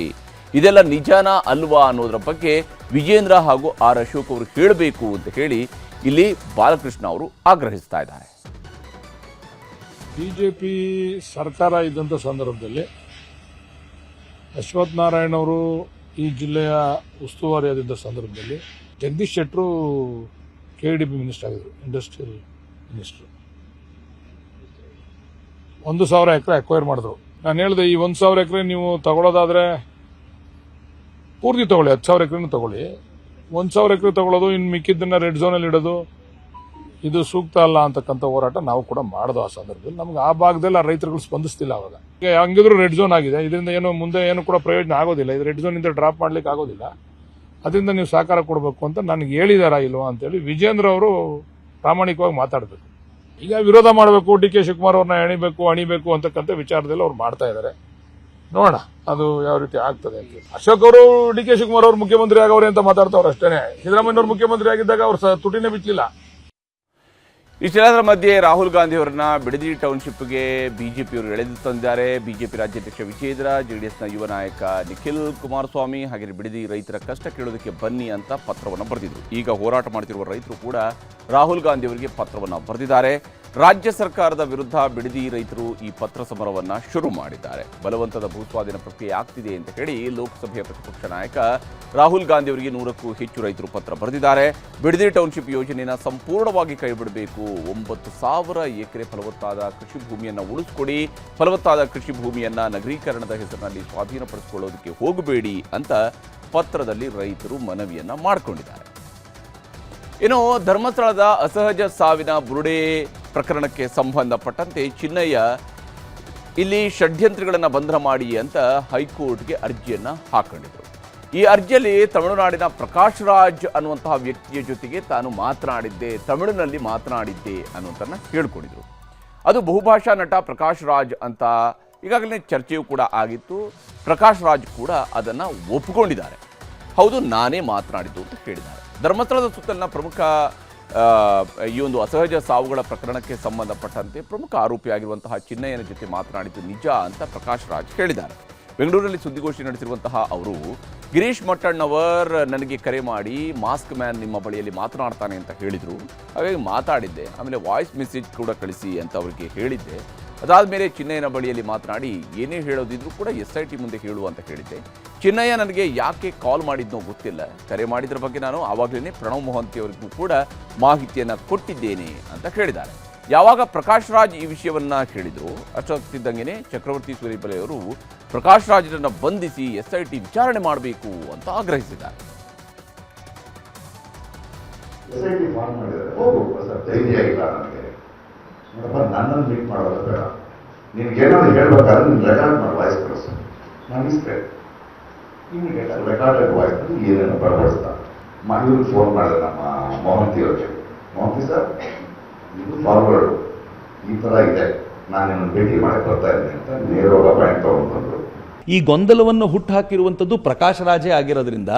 ಇದೆಲ್ಲ ನಿಜಾನ ಅಲ್ವಾ ಅನ್ನೋದರ ಬಗ್ಗೆ ವಿಜೇಂದ್ರ ಹಾಗೂ ಆರ್ ಅಶೋಕ್ ಅವರು ಹೇಳಬೇಕು ಅಂತ ಹೇಳಿ ಇಲ್ಲಿ ಬಾಲಕೃಷ್ಣ ಅವರು ಆಗ್ರಹಿಸ್ತಾ ಇದ್ದಾರೆ. ಬಿಜೆಪಿ ಸರ್ಕಾರ ಇದ್ದಂಥ ಸಂದರ್ಭದಲ್ಲಿ ಅಶ್ವಥ್ ನಾರಾಯಣ ಅವರು ಈ ಜಿಲ್ಲೆಯ ಉಸ್ತುವಾರಿಯಾದಂಥ ಸಂದರ್ಭದಲ್ಲಿ ಜಗದೀಶ್ ಶೆಟ್ಟರು KDB ಮಿನಿಸ್ಟರ್ ಆಗಿದ್ರು, ಇಂಡಸ್ಟ್ರಿಯಲ್ ಮಿನಿಸ್ಟರ್. 1,000 ಎಕರೆ ಅಕ್ವೈರ್ ಮಾಡಿದ್ರು. ನಾನು ಹೇಳಿದೆ, ಈ 1,000 ಎಕರೆ ನೀವು ತಗೊಳ್ಳೋದಾದ್ರೆ ಪೂರ್ತಿ ತಗೊಳ್ಳಿ, 10,000 ಎಕರೆನೂ ತಗೊಳ್ಳಿ. 1,000 ಎಕರೆ ತಗೊಳ್ಳೋದು, ಇನ್ನು ಮಿಕ್ಕಿದ್ದನ್ನ ರೆಡ್ ಝೋನಲ್ಲಿ ಇಡೋದು ಇದು ಸೂಕ್ತ ಅಲ್ಲ ಅಂತಕ್ಕಂಥ ಹೋರಾಟ ನಾವು ಕೂಡ ಮಾಡೋದು. ಆ ಸಂದರ್ಭದಲ್ಲಿ ನಮ್ಗೆ ಆ ಭಾಗದಲ್ಲಿ ಆ ರೈತರುಗಳು ಸ್ಪಂದಿಸ್ತಿಲ್ಲ. ಅವಾಗ ಹಂಗಿದ್ರು ರೆಡ್ ಝೋನ್ ಆಗಿದೆ, ಇದರಿಂದ ಏನು ಮುಂದೆ ಏನು ಕೂಡ ಪ್ರಯೋಜನ ಆಗೋದಿಲ್ಲ, ಇದು ರೆಡ್ ಝೋನ್ ಇಂದ ಡ್ರಾಪ್ ಮಾಡ್ಲಿಕ್ಕೆ ಆಗೋದಿಲ್ಲ, ಅದರಿಂದ ನೀವು ಸಹಕಾರ ಕೊಡಬೇಕು ಅಂತ ನನಗೆ ಹೇಳಿದಾರಾ ಇಲ್ವಾ ಅಂತೇಳಿ ವಿಜೇಂದ್ರ ಅವರು ಪ್ರಾಮಾಣಿಕವಾಗಿ ಮಾತಾಡಬೇಕು. ಈಗ ವಿರೋಧ ಮಾಡಬೇಕು, DK ಶಿವಕುಮಾರ್ ಅವ್ರನ್ನ ಅಣಿಬೇಕು ಅಂತಕ್ಕಂಥ ವಿಚಾರದಲ್ಲಿ ಅವ್ರು ಮಾಡ್ತಾ ಇದ್ದಾರೆ. ನೋಡೋಣ ಅದು ಯಾವ ರೀತಿ ಆಗ್ತದೆ ಅಂತ. ಅಶೋಕ್ ಅವರು DK ಶಿವಕುಮಾರ್ ಅವರು ಮುಖ್ಯಮಂತ್ರಿ ಆಗವ್ರೆ ಅಂತ ಮಾತಾಡ್ತಾವ್ರು ಅಷ್ಟೇನೆ. ಸಿದ್ದರಾಮಯ್ಯ ಅವರು ಮುಖ್ಯಮಂತ್ರಿ ಆಗಿದ್ದಾಗ ಅವ್ರು ತುಟಿನೇ ಬಿಚ್ಚಲಿಲ್ಲ. ಇಷ್ಟೆಲ್ಲದರ ಮಧ್ಯೆ ರಾಹುಲ್ ಗಾಂಧಿ ಅವರನ್ನ ಬಿಡದಿ ಟೌನ್ಶಿಪ್ಗೆ ಬಿಜೆಪಿಯವರು ಎಳೆದು ತಂದಿದ್ದಾರೆ. ಬಿಜೆಪಿ ರಾಜ್ಯಾಧ್ಯಕ್ಷ ವಿಜೇಂದ್ರ, JDSನ ಯುವ ನಾಯಕ ನಿಖಿಲ್ ಕುಮಾರಸ್ವಾಮಿ ಹಾಗೆ ಬಿಡದಿ ರೈತರ ಕಷ್ಟ ಕೇಳೋದಕ್ಕೆ ಬನ್ನಿ ಅಂತ ಪತ್ರವನ್ನು ಬರೆದಿದ್ರು. ಈಗ ಹೋರಾಟ ಮಾಡ್ತಿರುವ ರೈತರು ಕೂಡ ರಾಹುಲ್ ಗಾಂಧಿ ಅವರಿಗೆ ಪತ್ರವನ್ನು ಬರೆದಿದ್ದಾರೆ. ರಾಜ್ಯ ಸರ್ಕಾರದ ವಿರುದ್ಧ ಬಿಡದಿ ರೈತರು ಈ ಪತ್ರ ಸಮರವನ್ನು ಶುರು ಮಾಡಿದ್ದಾರೆ. ಬಲವಂತದ ಭೂಸ್ವಾಧೀನ ಪ್ರಕ್ರಿಯೆ ಆಗ್ತಿದೆ ಅಂತ ಹೇಳಿ ಲೋಕಸಭೆಯ ಪ್ರತಿಪಕ್ಷ ನಾಯಕ ರಾಹುಲ್ ಗಾಂಧಿ ಅವರಿಗೆ 100ಕ್ಕೂ ಹೆಚ್ಚು ರೈತರು ಪತ್ರ ಬರೆದಿದ್ದಾರೆ. ಬಿಡದಿ ಟೌನ್ಶಿಪ್ ಯೋಜನೆಯನ್ನು ಸಂಪೂರ್ಣವಾಗಿ ಕೈಬಿಡಬೇಕು, 9,000 ಎಕರೆ ಫಲವತ್ತಾದ ಕೃಷಿ ಭೂಮಿಯನ್ನು ಉಳಿಸ್ಕೊಡಿ, ಫಲವತ್ತಾದ ಕೃಷಿ ಭೂಮಿಯನ್ನು ನಗರೀಕರಣದ ಹೆಸರಿನಲ್ಲಿ ಸ್ವಾಧೀನಪಡಿಸಿಕೊಳ್ಳೋದಕ್ಕೆ ಹೋಗಬೇಡಿ ಅಂತ ಪತ್ರದಲ್ಲಿ ರೈತರು ಮನವಿಯನ್ನು ಮಾಡಿಕೊಂಡಿದ್ದಾರೆ. ಇನ್ನು ಧರ್ಮಸ್ಥಳದ ಅಸಹಜ ಸಾವಿನ ಬುರುಡೆ ಪ್ರಕರಣಕ್ಕೆ ಸಂಬಂಧಪಟ್ಟಂತೆ ಚಿನ್ನಯ್ಯ ಇಲ್ಲಿ ಷಡ್ಯಂತ್ರಗಳನ್ನು ಬಂಧನ ಮಾಡಿ ಅಂತ ಹೈಕೋರ್ಟ್ಗೆ ಅರ್ಜಿಯನ್ನು ಹಾಕೊಂಡಿದ್ರು. ಈ ಅರ್ಜಿಯಲ್ಲಿ ತಮಿಳುನಾಡಿನ ಪ್ರಕಾಶ್ ರಾಜ್ ಅನ್ನುವಂತಹ ವ್ಯಕ್ತಿಯ ಜೊತೆಗೆ ತಾನು ಮಾತನಾಡಿದ್ದೆ, ತಮಿಳಿನಲ್ಲಿ ಮಾತನಾಡಿದ್ದೆ ಅನ್ನುವಂಥನ್ನ ಹೇಳ್ಕೊಂಡಿದ್ರು. ಅದು ಬಹುಭಾಷಾ ನಟ ಪ್ರಕಾಶ್ ರಾಜ್ ಅಂತ ಈಗಾಗಲೇ ಚರ್ಚೆಯೂ ಕೂಡ ಆಗಿತ್ತು. ಪ್ರಕಾಶ್ ರಾಜ್ ಕೂಡ ಅದನ್ನು ಒಪ್ಪಿಕೊಂಡಿದ್ದಾರೆ. ಹೌದು, ನಾನೇ ಮಾತನಾಡಿದ್ದು ಅಂತ ಹೇಳಿದ್ದಾರೆ. ಧರ್ಮಸ್ಥಳದ ಸುತ್ತಲಿನ ಪ್ರಮುಖ ಈ ಒಂದು ಅಸಹಜ ಸಾವುಗಳ ಪ್ರಕರಣಕ್ಕೆ ಸಂಬಂಧಪಟ್ಟಂತೆ ಪ್ರಮುಖ ಆರೋಪಿಯಾಗಿರುವಂತಹ ಚಿನ್ನಯ್ಯನ ಜೊತೆ ಮಾತನಾಡಿದ್ದು ನಿಜ ಅಂತ ಪ್ರಕಾಶ್ ರಾಜ್ ಹೇಳಿದ್ದಾರೆ. ಬೆಂಗಳೂರಲ್ಲಿ ಸುದ್ದಿಗೋಷ್ಠಿ ನಡೆಸಿರುವಂತಹ ಅವರು ಗಿರೀಶ್ ಮಟ್ಟಣ್ಣವರ್ ನನಗೆ ಕರೆ ಮಾಡಿ ಮಾಸ್ಕ್ ಮ್ಯಾನ್ ನಿಮ್ಮ ಬಳಿಯಲ್ಲಿ ಮಾತನಾಡ್ತಾನೆ ಅಂತ ಹೇಳಿದರು. ಹಾಗಾಗಿ ಮಾತಾಡಿದ್ದೆ, ಆಮೇಲೆ ವಾಯ್ಸ್ ಮೆಸೇಜ್ ಕೂಡ ಕಳಿಸಿ ಅಂತ ಅವರಿಗೆ ಹೇಳಿದ್ದೆ. ಅದಾದಮೇಲೆ ಚಿನ್ನಯ್ಯನ ಬಳಿಯಲ್ಲಿ ಮಾತನಾಡಿ ಏನೇ ಹೇಳೋದಿದ್ರು ಕೂಡ SIT ಮುಂದೆ ಹೇಳು ಅಂತ ಹೇಳಿದ್ದೆ. ಚಿನ್ನಯ್ಯ ನನಗೆ ಯಾಕೆ ಕಾಲ್ ಮಾಡಿದ್ನೋ ಗೊತ್ತಿಲ್ಲ, ಕರೆ ಮಾಡಿದ್ರ ಬಗ್ಗೆ ನಾನು ಆವಾಗಲೇ ಪ್ರಣವ್ ಮೊಹಂತಿ ಅವರಿಗೂ ಕೂಡ ಮಾಹಿತಿಯನ್ನು ಕೊಟ್ಟಿದ್ದೇನೆ ಅಂತ ಹೇಳಿದ್ದಾರೆ. ಯಾವಾಗ ಪ್ರಕಾಶ್ ರಾಜ್ ಈ ವಿಷಯವನ್ನ ಹೇಳಿದ್ರು ಅಷ್ಟೊತ್ತಿದ್ದಂಗೆ ಚಕ್ರವರ್ತಿ ಸೂಲಿಬೆಲೆ ಅವರು ಪ್ರಕಾಶ್ ರಾಜ್ರನ್ನ ಬಂಧಿಸಿ SIT ವಿಚಾರಣೆ ಮಾಡಬೇಕು ಅಂತ ಆಗ್ರಹಿಸಿದ್ದಾರೆ. SIT ಫಾರ್ಮ್ ಮಾಡಿದ್ದಾರೆ, ಹೋಗು ಸರ್, ಧೈರ್ಯ ಇಲ್ಲ ನನಗೆ, ನೋಡಪ್ಪ ನನ್ನನ್ನು ಮೀಟ್ ಮಾಡೋದು ಬೇಡ, ನಿನ್ಗೇನಾದ್ರು ಹೇಳ್ಬೇಕಾದ್ರೆ ನೀನು ರೆಕಾರ್ಡ್ ಮಾಡಿ ವಾಯ್ಸ್ ಕಳಿಸು, ನಾನು ಇಸ್ಪೇಟ್ ಇಮಿಡಿಯೇಟ್ ರೆಕಾರ್ಡೆಡ್ ವಾಯ್ಸ್ ಏನೇನು ಬರಬಡಿಸ್ತಾ ಇವ್ರಿಗೆ ಫೋನ್ ಮಾಡಿದೆ ನಮ್ಮ ಮೊಹಂತಿ ಅವ್ರಿಗೆ, ಮೊಹಂತಿ ಸರ್ ಇದು ಫಾರ್ವರ್ಡ್ ಈ ಥರ ಇದೆ, ನಾನು ನಿಮ್ಮನ್ನು ಭೇಟಿ ಮಾಡಿ ಬರ್ತಾ ಇದ್ದೀನಿ ಅಂತ ನೇರವಾಗಿ ಪಾಯಿಂಟ್ ತಗೊಂಡು ಬಂದರು. ಈ ಗೊಂದಲವನ್ನು ಹುಟ್ಟುಹಾಕಿರುವಂಥದ್ದು ಪ್ರಕಾಶ್ ರಾಜೇ ಆಗಿರೋದ್ರಿಂದ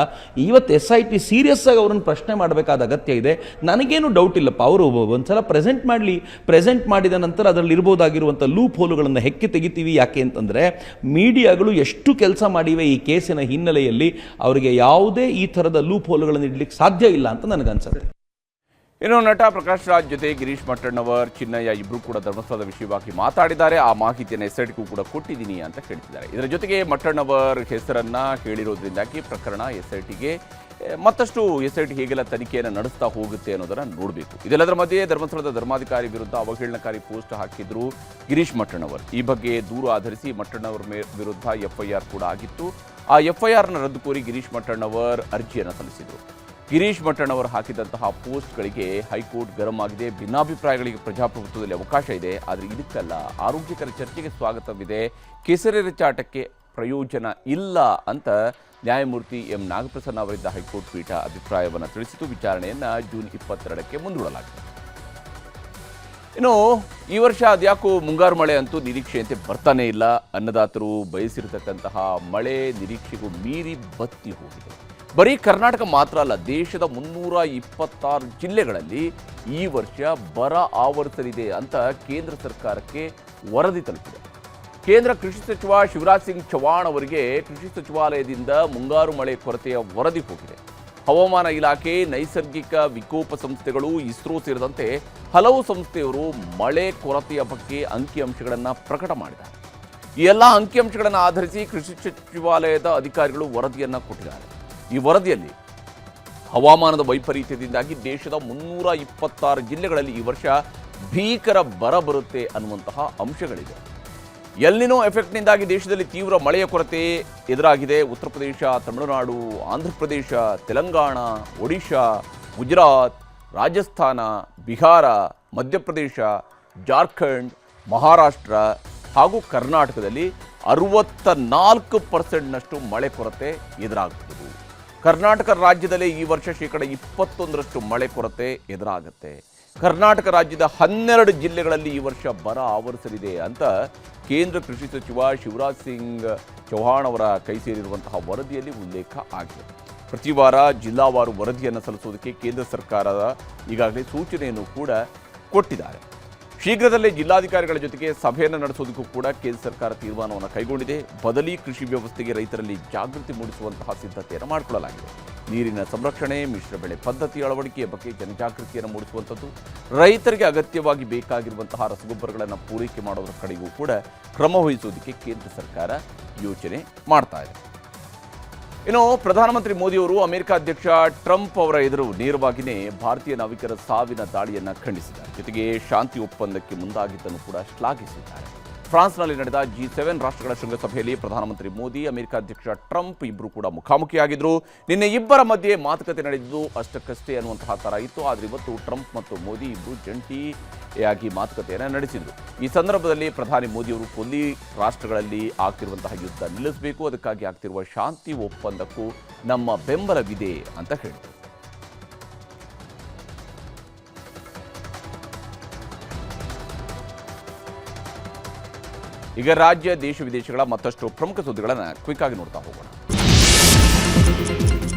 ಇವತ್ತು SIT ಸೀರಿಯಸ್ ಆಗಿ ಅವರನ್ನು ಪ್ರಶ್ನೆ ಮಾಡಬೇಕಾದ ಅಗತ್ಯ ಇದೆ. ನನಗೇನು ಡೌಟ್ ಇಲ್ಲಪ್ಪ, ಅವರು ಒಂದ್ಸಲ ಪ್ರೆಸೆಂಟ್ ಮಾಡಲಿ, ಪ್ರೆಸೆಂಟ್ ಮಾಡಿದ ನಂತರ ಅದರಲ್ಲಿ ಇರ್ಬೋದಾಗಿರುವಂಥ ಲೂಪ್ ಹೋಲುಗಳನ್ನು ಹೆಕ್ಕಿ ತೆಗಿತೀವಿ. ಯಾಕೆ ಅಂತಂದರೆ ಮೀಡಿಯಾಗಳು ಎಷ್ಟು ಕೆಲಸ ಮಾಡಿವೆ ಈ ಕೇಸಿನ ಹಿನ್ನೆಲೆಯಲ್ಲಿ, ಅವರಿಗೆ ಯಾವುದೇ ಈ ಥರದ ಲೂಪ್ ಹೋಲುಗಳನ್ನು ಇಡಲಿಕ್ಕೆ ಸಾಧ್ಯ ಇಲ್ಲ ಅಂತ ನನಗನ್ಸುತ್ತೆ. ಇನ್ನು ನಟ ಪ್ರಕಾಶ್ ರಾಜ್ ಜೊತೆ ಗಿರೀಶ್ ಮಟ್ಟಣ್ಣವರ್, ಚಿನ್ನಯ್ಯ ಇಬ್ಬರು ಕೂಡ ಧರ್ಮಸ್ಥಳದ ವಿಷಯವಾಗಿ ಮಾತಾಡಿದ್ದಾರೆ. ಆ ಮಾಹಿತಿಯನ್ನು SITಗೂ ಕೂಡ ಕೊಟ್ಟಿದ್ದೀನಿ ಅಂತ ಹೇಳ್ತಿದ್ದಾರೆ. ಇದರ ಜೊತೆಗೆ ಮಟ್ಟಣ್ಣವರ್ ಹೆಸರನ್ನ ಹೇಳಿರೋದ್ರಿಂದಾಗಿ ಪ್ರಕರಣ SITಗೆ ಮತ್ತಷ್ಟು SIT ಹೇಗೆಲ್ಲ ತನಿಖೆಯನ್ನು ನಡೆಸ್ತಾ ಹೋಗುತ್ತೆ ಅನ್ನೋದನ್ನ ನೋಡಬೇಕು. ಇದೆಲ್ಲದರ ಮಧ್ಯೆ ಧರ್ಮಸ್ಥಳದ ಧರ್ಮಾಧಿಕಾರಿ ವಿರುದ್ಧ ಅವಹೇಳನಕಾರಿ ಪೋಸ್ಟ್ ಹಾಕಿದ್ರು ಗಿರೀಶ್ ಮಟ್ಟಣ್ಣವರ್. ಈ ಬಗ್ಗೆ ದೂರು ಆಧರಿಸಿ ಮಟ್ಟಣ್ಣವರ್ ವಿರುದ್ಧ FIR ಕೂಡ ಆಗಿತ್ತು. ಆ FIRನ ರದ್ದು ಕೋರಿ ಗಿರೀಶ್ ಮಟ್ಟಣ್ಣವರ್ ಅರ್ಜಿಯನ್ನು ಸಲ್ಲಿಸಿದರು. ಗಿರೀಶ್ ಮಟ್ಟಣ್ಣವರ್ ಹಾಕಿದಂತಹ ಪೋಸ್ಟ್ಗಳಿಗೆ ಹೈಕೋರ್ಟ್ ಗರಂ ಆಗಿದೆ. ಭಿನ್ನಾಭಿಪ್ರಾಯಗಳಿಗೆ ಪ್ರಜಾಪ್ರಭುತ್ವದಲ್ಲಿ ಅವಕಾಶ ಇದೆ, ಆದರೆ ಇದಕ್ಕೆಲ್ಲ ಆರೋಗ್ಯಕರ ಚರ್ಚೆಗೆ ಸ್ವಾಗತವಿದೆ, ಕೆಸರೆರಚಾಟಕ್ಕೆ ಪ್ರಯೋಜನ ಇಲ್ಲ ಅಂತ ನ್ಯಾಯಮೂರ್ತಿ M. ನಾಗಪ್ರಸನ್ನ ಅವರಿದ್ದ ಹೈಕೋರ್ಟ್ ಪೀಠ ಅಭಿಪ್ರಾಯವನ್ನು ತಿಳಿಸಿತು. ವಿಚಾರಣೆಯನ್ನು ಜೂನ್ 22ಕ್ಕೆ ಮುಂದೂಡಲಾಗಿದೆ. ಇನ್ನು ಈ ವರ್ಷ ಅದ್ಯಾಕೋ ಮುಂಗಾರು ಮಳೆ ಅಂತೂ ನಿರೀಕ್ಷೆಯಂತೆ ಬರ್ತಾನೇ ಇಲ್ಲ. ಅನ್ನದಾತರು ಬಯಸಿರತಕ್ಕಂತಹ ಮಳೆ ನಿರೀಕ್ಷೆಗೂ ಮೀರಿ ಬತ್ತಿ ಹೋಗಿದೆ. ಬರೀ ಕರ್ನಾಟಕ ಮಾತ್ರ ಅಲ್ಲ, ದೇಶದ 326 ಜಿಲ್ಲೆಗಳಲ್ಲಿ ಈ ವರ್ಷ ಬರ ಆವರಿಸಲಿದೆ ಅಂತ ಕೇಂದ್ರ ಸರ್ಕಾರಕ್ಕೆ ವರದಿ ತಲುಪಿದೆ. ಕೇಂದ್ರ ಕೃಷಿ ಸಚಿವ ಶಿವರಾಜ್ ಸಿಂಗ್ ಚೌಹಾಣ್ ಅವರಿಗೆ ಕೃಷಿ ಸಚಿವಾಲಯದಿಂದ ಮುಂಗಾರು ಮಳೆ ಕೊರತೆಯ ವರದಿ ಹೋಗಿದೆ. ಹವಾಮಾನ ಇಲಾಖೆ, ನೈಸರ್ಗಿಕ ವಿಕೋಪ ಸಂಸ್ಥೆಗಳು, ಇಸ್ರೋ ಸೇರಿದಂತೆ ಹಲವು ಸಂಸ್ಥೆಯವರು ಮಳೆ ಕೊರತೆಯ ಬಗ್ಗೆ ಅಂಕಿಅಂಶಗಳನ್ನು ಪ್ರಕಟ ಮಾಡಿದ್ದಾರೆ. ಈ ಎಲ್ಲ ಅಂಕಿಅಂಶಗಳನ್ನು ಆಧರಿಸಿ ಕೃಷಿ ಸಚಿವಾಲಯದ ಅಧಿಕಾರಿಗಳು ವರದಿಯನ್ನು ಕೊಟ್ಟಿದ್ದಾರೆ. ಈ ವರದಿಯಲ್ಲಿ ಹವಾಮಾನದ ವೈಪರೀತ್ಯದಿಂದಾಗಿ ದೇಶದ 326 ಜಿಲ್ಲೆಗಳಲ್ಲಿ ಈ ವರ್ಷ ಭೀಕರ ಬರ ಬರುತ್ತೆ ಅನ್ನುವಂತಹ ಅಂಶಗಳಿದೆ. ಎಲ್ನಿನೋ ಎಫೆಕ್ಟ್ನಿಂದಾಗಿ ದೇಶದಲ್ಲಿ ತೀವ್ರ ಮಳೆಯ ಕೊರತೆ ಎದುರಾಗಿದೆ. ಉತ್ತರ ಪ್ರದೇಶ, ತಮಿಳುನಾಡು, ಆಂಧ್ರ ಪ್ರದೇಶ, ತೆಲಂಗಾಣ, ಒಡಿಶಾ, ಗುಜರಾತ್, ರಾಜಸ್ಥಾನ, ಬಿಹಾರ, ಮಧ್ಯಪ್ರದೇಶ, ಜಾರ್ಖಂಡ್, ಮಹಾರಾಷ್ಟ್ರ ಹಾಗೂ ಕರ್ನಾಟಕದಲ್ಲಿ 64%ನಷ್ಟು ಮಳೆ ಕೊರತೆ ಎದುರಾಗುತ್ತದೆ. ಕರ್ನಾಟಕ ರಾಜ್ಯದಲ್ಲೇ ಈ ವರ್ಷ 21% ಮಳೆ ಕೊರತೆ ಎದುರಾಗುತ್ತೆ. ಕರ್ನಾಟಕ ರಾಜ್ಯದ 12 ಜಿಲ್ಲೆಗಳಲ್ಲಿ ಈ ವರ್ಷ ಬರ ಆವರಿಸಲಿದೆ ಅಂತ ಕೇಂದ್ರ ಕೃಷಿ ಸಚಿವ ಶಿವರಾಜ್ ಸಿಂಗ್ ಚೌಹಾಣ್ ಅವರ ಕೈ ಸೇರಿರುವಂತಹ ವರದಿಯಲ್ಲಿ ಉಲ್ಲೇಖ ಆಗಿದೆ. ಪ್ರತಿ ವಾರ ಜಿಲ್ಲಾವಾರು ವರದಿಯನ್ನು ಸಲ್ಲಿಸುವುದಕ್ಕೆ ಕೇಂದ್ರ ಸರ್ಕಾರದ ಈಗಾಗಲೇ ಸೂಚನೆಯನ್ನು ಕೂಡ ಕೊಟ್ಟಿದ್ದಾರೆ. ಶೀಘ್ರದಲ್ಲೇ ಜಿಲ್ಲಾಧಿಕಾರಿಗಳ ಜೊತೆಗೆ ಸಭೆಯನ್ನು ನಡೆಸುವುದಕ್ಕೂ ಕೂಡ ಕೇಂದ್ರ ಸರ್ಕಾರ ತೀರ್ಮಾನವನ್ನು ಕೈಗೊಂಡಿದೆ. ಬದಲಿ ಕೃಷಿ ವ್ಯವಸ್ಥೆಗೆ ರೈತರಲ್ಲಿ ಜಾಗೃತಿ ಮೂಡಿಸುವಂತಹ ಸಿದ್ಧತೆಯನ್ನು ಮಾಡಿಕೊಳ್ಳಲಾಗಿದೆ. ನೀರಿನ ಸಂರಕ್ಷಣೆ, ಮಿಶ್ರ ಬೆಳೆ ಪದ್ಧತಿ ಅಳವಡಿಕೆಯ ಬಗ್ಗೆ ಜನಜಾಗೃತಿಯನ್ನು ಮೂಡಿಸುವಂಥದ್ದು, ರೈತರಿಗೆ ಅಗತ್ಯವಾಗಿ ಬೇಕಾಗಿರುವಂತಹ ರಸಗೊಬ್ಬರಗಳನ್ನು ಪೂರೈಕೆ ಮಾಡೋದರ ಕಡೆಗೂ ಕೂಡ ಕ್ರಮ ವಹಿಸುವುದಕ್ಕೆ ಕೇಂದ್ರ ಸರ್ಕಾರ ಯೋಚನೆ ಮಾಡ್ತಾ ಇದೆ. ಇನ್ನು ಪ್ರಧಾನಮಂತ್ರಿ ಮೋದಿಯವರು ಅಮೆರಿಕ ಅಧ್ಯಕ್ಷ ಟ್ರಂಪ್ ಅವರ ಎದುರು ನೇರವಾಗಿಯೇ ಭಾರತೀಯ ನಾವಿಕರ ಸಾವಿನ ದಾಳಿಯನ್ನು ಖಂಡಿಸಿದ್ದಾರೆ. ಜೊತೆಗೆ ಶಾಂತಿ ಒಪ್ಪಂದಕ್ಕೆ ಮುಂದಾಗಿದ್ದನ್ನು ಕೂಡ ಶ್ಲಾಘಿಸಿದ್ದಾರೆ. ಫ್ರಾನ್ಸ್ನಲ್ಲಿ ನಡೆದ G7 ರಾಷ್ಟ್ರಗಳ ಶೃಂಗಸಭೆಯಲ್ಲಿ ಪ್ರಧಾನಮಂತ್ರಿ ಮೋದಿ, ಅಮೆರಿಕ ಅಧ್ಯಕ್ಷ ಟ್ರಂಪ್ ಇಬ್ಬರು ಕೂಡ ಮುಖಾಮುಖಿಯಾಗಿದ್ದರು. ನಿನ್ನೆ ಇಬ್ಬರ ಮಧ್ಯೆ ಮಾತುಕತೆ ನಡೆದಿದ್ದು ಅಷ್ಟಕ್ಕಷ್ಟೇ ಅನ್ನುವಂತಹ ಥರ ಇತ್ತು. ಆದರೆ ಇವತ್ತು ಟ್ರಂಪ್ ಮತ್ತು ಮೋದಿ ಇಬ್ಬರು ಜಂಟಿಯಾಗಿ ಮಾತುಕತೆಯನ್ನು ನಡೆಸಿದರು. ಈ ಸಂದರ್ಭದಲ್ಲಿ ಪ್ರಧಾನಿ ಮೋದಿಯವರು ಕೊಲ್ಲಿ ರಾಷ್ಟ್ರಗಳಲ್ಲಿ ಆಗ್ತಿರುವಂತಹ ಯುದ್ಧ ನಿಲ್ಲಿಸಬೇಕು, ಅದಕ್ಕಾಗಿ ಆಗ್ತಿರುವ ಶಾಂತಿ ಒಪ್ಪಂದಕ್ಕೂ ನಮ್ಮ ಬೆಂಬಲವಿದೆ ಅಂತ ಹೇಳಿದರು. ಈಗ ರಾಜ್ಯ, ದೇಶ ವಿದೇಶಗಳ ಮತ್ತಷ್ಟು ಪ್ರಮುಖ ಸುದ್ದಿಗಳನ್ನು ಕ್ವಿಕ್ ಆಗಿ ನೋಡ್ತಾ ಹೋಗೋಣ.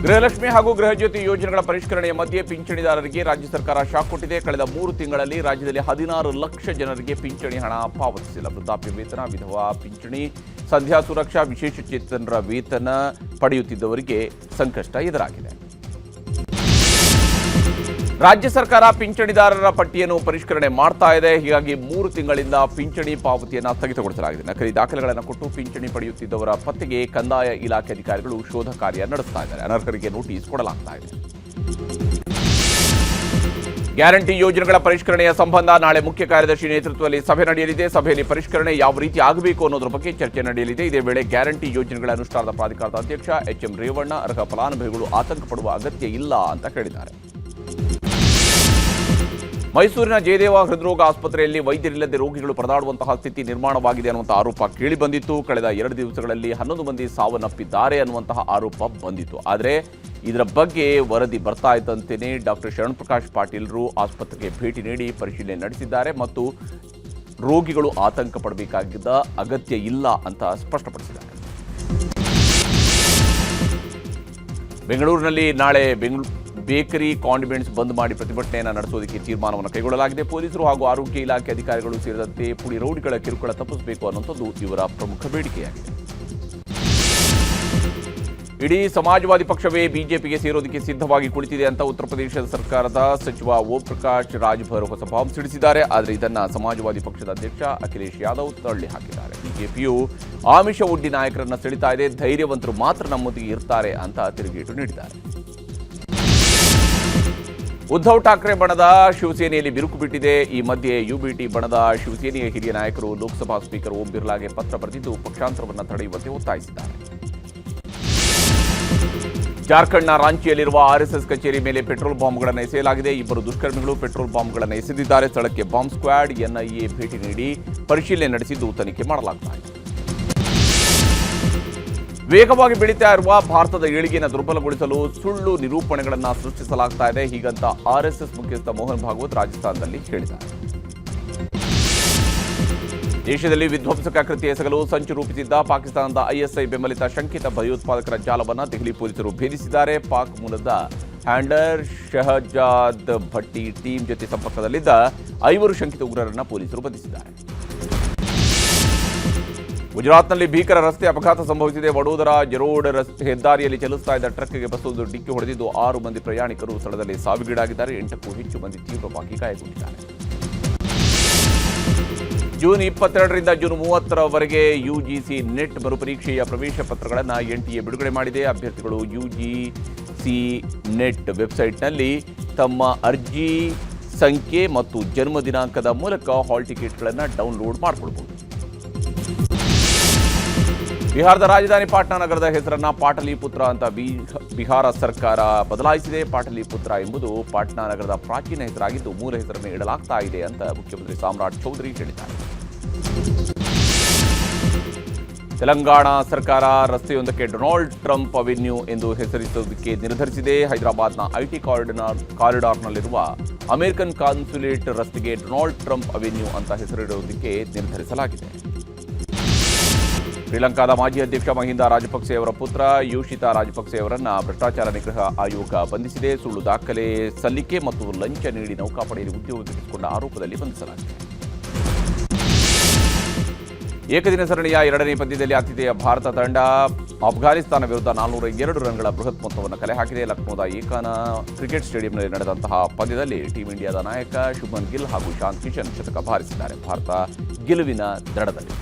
ಗೃಹಲಕ್ಷ್ಮಿ ಹಾಗೂ ಗೃಹಜ್ಯೋತಿ ಯೋಜನೆಗಳ ಪರಿಷ್ಕರಣೆಯ ಮಧ್ಯೆ ಪಿಂಚಣಿದಾರರಿಗೆ ರಾಜ್ಯ ಸರ್ಕಾರ ಶಾಕ್ ಕೊಟ್ಟಿದೆ. ಕಳೆದ 3 ತಿಂಗಳಲ್ಲಿ ರಾಜ್ಯದಲ್ಲಿ 16 ಲಕ್ಷ ಜನರಿಗೆ ಪಿಂಚಣಿ ಹಣ ಪಾವತಿಸಿಲ್ಲ. ವೃದ್ಧಾಪ್ಯ ವೇತನ, ವಿಧವಾ ಪಿಂಚಣಿ, ಸಂಧ್ಯಾ ಸುರಕ್ಷಾ, ವಿಶೇಷಚೇತನರ ವೇತನ ಪಡೆಯುತ್ತಿದ್ದವರಿಗೆ ಸಂಕಷ್ಟ ಎದುರಾಗಿದೆ. ರಾಜ್ಯ ಸರ್ಕಾರ ಪಿಂಚಣಿದಾರರ ಪಟ್ಟಿಯನ್ನು ಪರಿಷ್ಕರಣೆ ಮಾಡ್ತಾ ಇದೆ. ಹೀಗಾಗಿ 3 ತಿಂಗಳಿಂದ ಪಿಂಚಣಿ ಪಾವತಿಯನ್ನು ಸ್ಥಗಿತಗೊಳಿಸಲಾಗಿದೆ. ನಕಲಿ ದಾಖಲೆಗಳನ್ನು ಕೊಟ್ಟು ಪಿಂಚಣಿ ಪಡೆಯುತ್ತಿದ್ದವರ ಪತ್ತೆಗೆ ಕಂದಾಯ ಇಲಾಖೆ ಅಧಿಕಾರಿಗಳು ಶೋಧ ಕಾರ್ಯ ನಡೆಸ್ತಾ ಇದ್ದಾರೆ. ಅನರ್ಹರಿಗೆ ನೋಟಿಸ್ ಕೊಡಲಾಗ್ತಾ ಇದೆ. ಗ್ಯಾರಂಟಿ ಯೋಜನೆಗಳ ಪರಿಷ್ಕರಣೆಯ ಸಂಬಂಧ ನಾಳೆ ಮುಖ್ಯ ಕಾರ್ಯದರ್ಶಿ ನೇತೃತ್ವದಲ್ಲಿ ಸಭೆ ನಡೆಯಲಿದೆ. ಸಭೆಯಲ್ಲಿ ಪರಿಷ್ಕರಣೆ ಯಾವ ರೀತಿ ಆಗಬೇಕು ಅನ್ನೋದ್ರ ಬಗ್ಗೆ ಚರ್ಚೆ ನಡೆಯಲಿದೆ. ಇದೇ ವೇಳೆ ಗ್ಯಾರಂಟಿ ಯೋಜನೆಗಳ ಅನುಷ್ಠಾನದ ಪ್ರಾಧಿಕಾರದ ಅಧ್ಯಕ್ಷ HM ರೇವಣ್ಣ ಅರ್ಹ ಫಲಾನುಭವಿಗಳು ಆತಂಕ ಪಡುವ ಅಗತ್ಯ ಇಲ್ಲ ಅಂತ ಹೇಳಿದ್ದಾರೆ. ಮೈಸೂರಿನ ಜಯದೇವ ಹೃದ್ರೋಗ ಆಸ್ಪತ್ರೆಯಲ್ಲಿ ವೈದ್ಯರಿಲ್ಲದೆ ರೋಗಿಗಳು ಪರದಾಡುವಂತಹ ಸ್ಥಿತಿ ನಿರ್ಮಾಣವಾಗಿದೆ ಅನ್ನುವಂತಹ ಆರೋಪ ಕೇಳಿಬಂದಿತ್ತು. ಕಳೆದ 2 ದಿವಸಗಳಲ್ಲಿ 11 ಮಂದಿ ಸಾವನ್ನಪ್ಪಿದ್ದಾರೆ ಅನ್ನುವಂತಹ ಆರೋಪ ಬಂದಿತ್ತು. ಆದರೆ ಇದರ ಬಗ್ಗೆ ವರದಿ ಬರ್ತಾ ಇದ್ದಂತೆಯೇ ಡಾಕ್ಟರ್ ಶರಣಪ್ರಕಾಶ್ ಪಾಟೀಲ್ರು ಆಸ್ಪತ್ರೆಗೆ ಭೇಟಿ ನೀಡಿ ಪರಿಶೀಲನೆ ನಡೆಸಿದ್ದಾರೆ ಮತ್ತು ರೋಗಿಗಳು ಆತಂಕ ಪಡಬೇಕಾಗಿದ್ದ ಅಗತ್ಯ ಇಲ್ಲ ಅಂತ ಸ್ಪಷ್ಟಪಡಿಸಿದ್ದಾರೆ. ಬೆಂಗಳೂರಿನಲ್ಲಿ ನಾಳೆ ಬೇಕರಿ, ಕಾಂಡಿಮೆಂಟ್ಸ್ ಬಂದ್ ಮಾಡಿ ಪ್ರತಿಭಟನೆಯನ್ನು ನಡೆಸೋದಕ್ಕೆ ತೀರ್ಮಾನವನ್ನು ಕೈಗೊಳ್ಳಲಾಗಿದೆ. ಪೊಲೀಸರು ಹಾಗೂ ಆರೋಗ್ಯ ಇಲಾಖೆ ಅಧಿಕಾರಿಗಳು ಸೇರಿದಂತೆ ಪುಡಿ ರೌಡಿಗಳ ಕಿರುಕುಳ ತಪ್ಪಿಸಬೇಕು ಅನ್ನುವಂಥದ್ದು ಇವರ ಪ್ರಮುಖ ಬೇಡಿಕೆಯಾಗಿದೆ. ಇಡೀ ಸಮಾಜವಾದಿ ಪಕ್ಷವೇ ಬಿಜೆಪಿಗೆ ಸೇರೋದಕ್ಕೆ ಸಿದ್ಧವಾಗಿ ಕುಳಿತಿದೆ ಅಂತ ಉತ್ತರ ಪ್ರದೇಶ ಸರ್ಕಾರದ ಸಚಿವ ಓಂ ಪ್ರಕಾಶ್ ರಾಜ್ಭರ್ ಹೊಸ ಬಾಂಬ್ ಸಿಡಿಸಿದ್ದಾರೆ. ಆದರೆ ಇದನ್ನು ಸಮಾಜವಾದಿ ಪಕ್ಷದ ಅಧ್ಯಕ್ಷ ಅಖಿಲೇಶ್ ಯಾದವ್ ತಳ್ಳಿ ಹಾಕಿದ್ದಾರೆ. ಬಿಜೆಪಿಯು ಆಮಿಷ ಒಡ್ಡಿ ನಾಯಕರನ್ನು ಸೆಳಿತಾ ಇದೆ, ಧೈರ್ಯವಂತರು ಮಾತ್ರ ನಮ್ಮೊಂದಿಗೆ ಇರ್ತಾರೆ ಅಂತ ತಿರುಗೇಟು ನೀಡಿದ್ದಾರೆ. ಉದ್ಧವ್ ಠಾಕ್ರೆ ಬಣದ ಶಿವಸೇನೆಯಲ್ಲಿ ಬಿರುಕು ಬಿಟ್ಟಿದೆ. ಈ ಮಧ್ಯೆ ಯುಬಿಟಿ ಬಣದ ಶಿವಸೇನೆಯ ಹಿರಿಯ ನಾಯಕರು ಲೋಕಸಭಾ ಸ್ಪೀಕರ್ ಓಂ ಬಿರ್ಲಾಗೆ ಪತ್ರ ಬರೆದಿದ್ದು ಪಕ್ಷಾಂತರವನ್ನು ತಡೆಯುವಂತೆ ಒತ್ತಾಯಿಸಿದ್ದಾರೆ. ಜಾರ್ಖಂಡ್ನ ರಾಂಚಿಯಲ್ಲಿರುವ ಆರ್ಎಸ್ಎಸ್ ಕಚೇರಿ ಮೇಲೆ ಪೆಟ್ರೋಲ್ ಬಾಂಬ್ಗಳನ್ನು ಎಸೆಯಲಾಗಿದೆ. ಇಬ್ಬರು ದುಷ್ಕರ್ಮಿಗಳು ಪೆಟ್ರೋಲ್ ಬಾಂಬ್ಗಳನ್ನು ಎಸೆದಿದ್ದಾರೆ. ಸ್ಥಳಕ್ಕೆ ಬಾಂಬ್ ಸ್ಕ್ವಾಡ್, ಎನ್ಐಎ ಭೇಟಿ ನೀಡಿ ಪರಿಶೀಲನೆ ನಡೆಸಿದ್ದು ತನಿಖೆ ಮಾಡಲಾಗುತ್ತಿದೆ. ವೇಗವಾಗಿ ಬೆಳೀತಾ ಇರುವ ಭಾರತದ ಏಳಿಗೆಯನ್ನು ದುರ್ಬಲಗೊಳಿಸಲು ಸುಳ್ಳು ನಿರೂಪಣೆಗಳನ್ನು ಸೃಷ್ಟಿಸಲಾಗ್ತಾ ಇದೆ, ಹೀಗಂತ ಆರ್ಎಸ್ಎಸ್ ಮುಖ್ಯಸ್ಥ ಮೋಹನ್ ಭಾಗವತ್ ರಾಜಸ್ಥಾನದಲ್ಲಿ ಹೇಳಿದ್ದಾರೆ. ದೇಶದಲ್ಲಿ ವಿಧ್ವಂಸಕ ಕೃತ್ಯ ಎಸಗಲು ಸಂಚು ರೂಪಿಸಿದ್ದ ಪಾಕಿಸ್ತಾನದ ಐಎಸ್ಐ ಬೆಂಬಲಿತ ಶಂಕಿತ ಭಯೋತ್ಪಾದಕರ ಜಾಲವನ್ನು ದೆಹಲಿ ಪೊಲೀಸರು ಭೇದಿಸಿದ್ದಾರೆ. ಪಾಕ್ ಮೂಲದ ಹ್ಯಾಂಡರ್ ಶಹಜಾದ್ ಭಟ್ಟಿ ಟೀಮ್ ಜೊತೆ ಸಂಪರ್ಕದಲ್ಲಿದ್ದ 5 ಶಂಕಿತ ಉಗ್ರರನ್ನು ಪೊಲೀಸರು ಬಂಧಿಸಿದ್ದಾರೆ. ಗುಜರಾತ್ನಲ್ಲಿ ಭೀಕರ ರಸ್ತೆ ಅಪಘಾತ ಸಂಭವಿಸಿದೆ. ವಡೋದರ ಜರೋಡ್ ಹೆದ್ದಾರಿಯಲ್ಲಿ ಚಲಿಸ್ತಾ ಇದ್ದ ಟ್ರಕ್ಗೆ ಬಸ್ಸೊಂದು ಡಿಕ್ಕಿ ಹೊಡೆದಿದ್ದು 6 ಮಂದಿ ಪ್ರಯಾಣಿಕರು ಸ್ಥಳದಲ್ಲಿ ಸಾವಿಗೀಡಾಗಿದ್ದಾರೆ. 8ಕ್ಕೂ ಹೆಚ್ಚು ಮಂದಿ ತೀವ್ರವಾಗಿ ಗಾಯಗೊಂಡಿದ್ದಾರೆ. ಜೂನ್ 22ರಿಂದ ಜೂನ್ 30ರವರೆಗೆ ಯುಜಿಸಿ ನೆಟ್ ಮರುಪರೀಕ್ಷೆಯ ಪ್ರವೇಶ ಪತ್ರಗಳನ್ನು ಎನ್ಟಿಎ ಬಿಡುಗಡೆ ಮಾಡಿದೆ. ಅಭ್ಯರ್ಥಿಗಳು ಯುಜಿಸಿ ನೆಟ್ ವೆಬ್ಸೈಟ್ನಲ್ಲಿ ತಮ್ಮ ಅರ್ಜಿ ಸಂಖ್ಯೆ ಮತ್ತು ಜನ್ಮ ದಿನಾಂಕದ ಮೂಲಕ ಹಾಲ್ ಟಿಕೆಟ್ಗಳನ್ನು ಡೌನ್ಲೋಡ್ ಮಾಡಿಕೊಳ್ಬಹುದು. ಬಿಹಾರದ ರಾಜಧಾನಿ ಪಾಟ್ನಾ ನಗರದ ಹೆಸರನ್ನು ಪಾಟಲಿಪುತ್ರ ಅಂತ ಬಿಹಾರ ಸರ್ಕಾರ ಬದಲಾಯಿಸಿದೆ. ಪಾಟಲಿಪುತ್ರ ಎಂಬುದು ಪಾಟ್ನಾ ನಗರದ ಪ್ರಾಚೀನ ಹೆಸರಾಗಿದ್ದು ಮೂಲ ಹೆಸರನ್ನು ಇಡಲಾಗ್ತಾ ಇದೆ ಅಂತ ಮುಖ್ಯಮಂತ್ರಿ ಸಾಮ್ರಾಟ್ ಚೌಧರಿ ಹೇಳಿದ್ದಾರೆ. ತೆಲಂಗಾಣ ಸರ್ಕಾರ ರಸ್ತೆಯೊಂದಕ್ಕೆ ಡೊನಾಲ್ಡ್ ಟ್ರಂಪ್ ಅವೆನ್ಯೂ ಎಂದು ಹೆಸರಿಸುವುದಕ್ಕೆ ನಿರ್ಧರಿಸಿದೆ. ಹೈದರಾಬಾದ್ನ ಐಟಿ ಕಾರಿಡಾರ್ನಲ್ಲಿರುವ ಅಮೆರಿಕನ್ ಕಾನ್ಸುಲೇಟ್ ರಸ್ತೆಗೆ ಡೊನಾಲ್ಡ್ ಟ್ರಂಪ್ ಅವೆನ್ಯೂ ಅಂತ ಹೆಸರಿಡುವುದಕ್ಕೆ ನಿರ್ಧರಿಸಲಾಗಿದೆ. ಶ್ರೀಲಂಕಾದ ಮಾಜಿ ಅಧ್ಯಕ್ಷ ಮಹಿಂದ ರಾಜಪಕ್ಸೆ ಅವರ ಪುತ್ರ ಯೋಶಿತಾ ರಾಜಪಕ್ಸೆ ಅವರನ್ನು ಭ್ರಷ್ಟಾಚಾರ ನಿಗ್ರಹ ಆಯೋಗ ಬಂಧಿಸಿದೆ. ಸುಳ್ಳು ದಾಖಲೆ ಸಲ್ಲಿಕೆ ಮತ್ತು ಲಂಚ ನೀಡಿ ನೌಕಾಪಡೆಯಲ್ಲಿ ಉದ್ಯೋಗಕ್ಕಿಸಿಕೊಂಡ ಆರೋಪದಲ್ಲಿ ಬಂಧಿಸಲಾಗಿದೆ. ಏಕದಿನ ಸರಣಿಯ 2ನೇ ಪಂದ್ಯದಲ್ಲಿ ಆತಿಥೇಯ ಭಾರತ ತಂಡ ಅಫ್ಘಾನಿಸ್ತಾನ ವಿರುದ್ಧ 402 ರನ್ಗಳ ಬೃಹತ್ ಮೊತ್ತವನ್ನು ಕಲೆ ಹಾಕಿದೆ. ಲಕ್ನೋದ ಏಕಾನ ಕ್ರಿಕೆಟ್ ಸ್ಟೇಡಿಯಂನಲ್ಲಿ ನಡೆದಂತಹ ಪಂದ್ಯದಲ್ಲಿ ಟೀಂ ಇಂಡಿಯಾದ ನಾಯಕ ಶುಭ್ಮನ್ ಗಿಲ್ ಹಾಗೂ ಇಶಾಂತ್ ಕಿಶನ್ ಶತಕ ಬಾರಿಸಿದ್ದಾರೆ. ಭಾರತ ಗೆಲುವಿನ ದಡದಲ್ಲಿ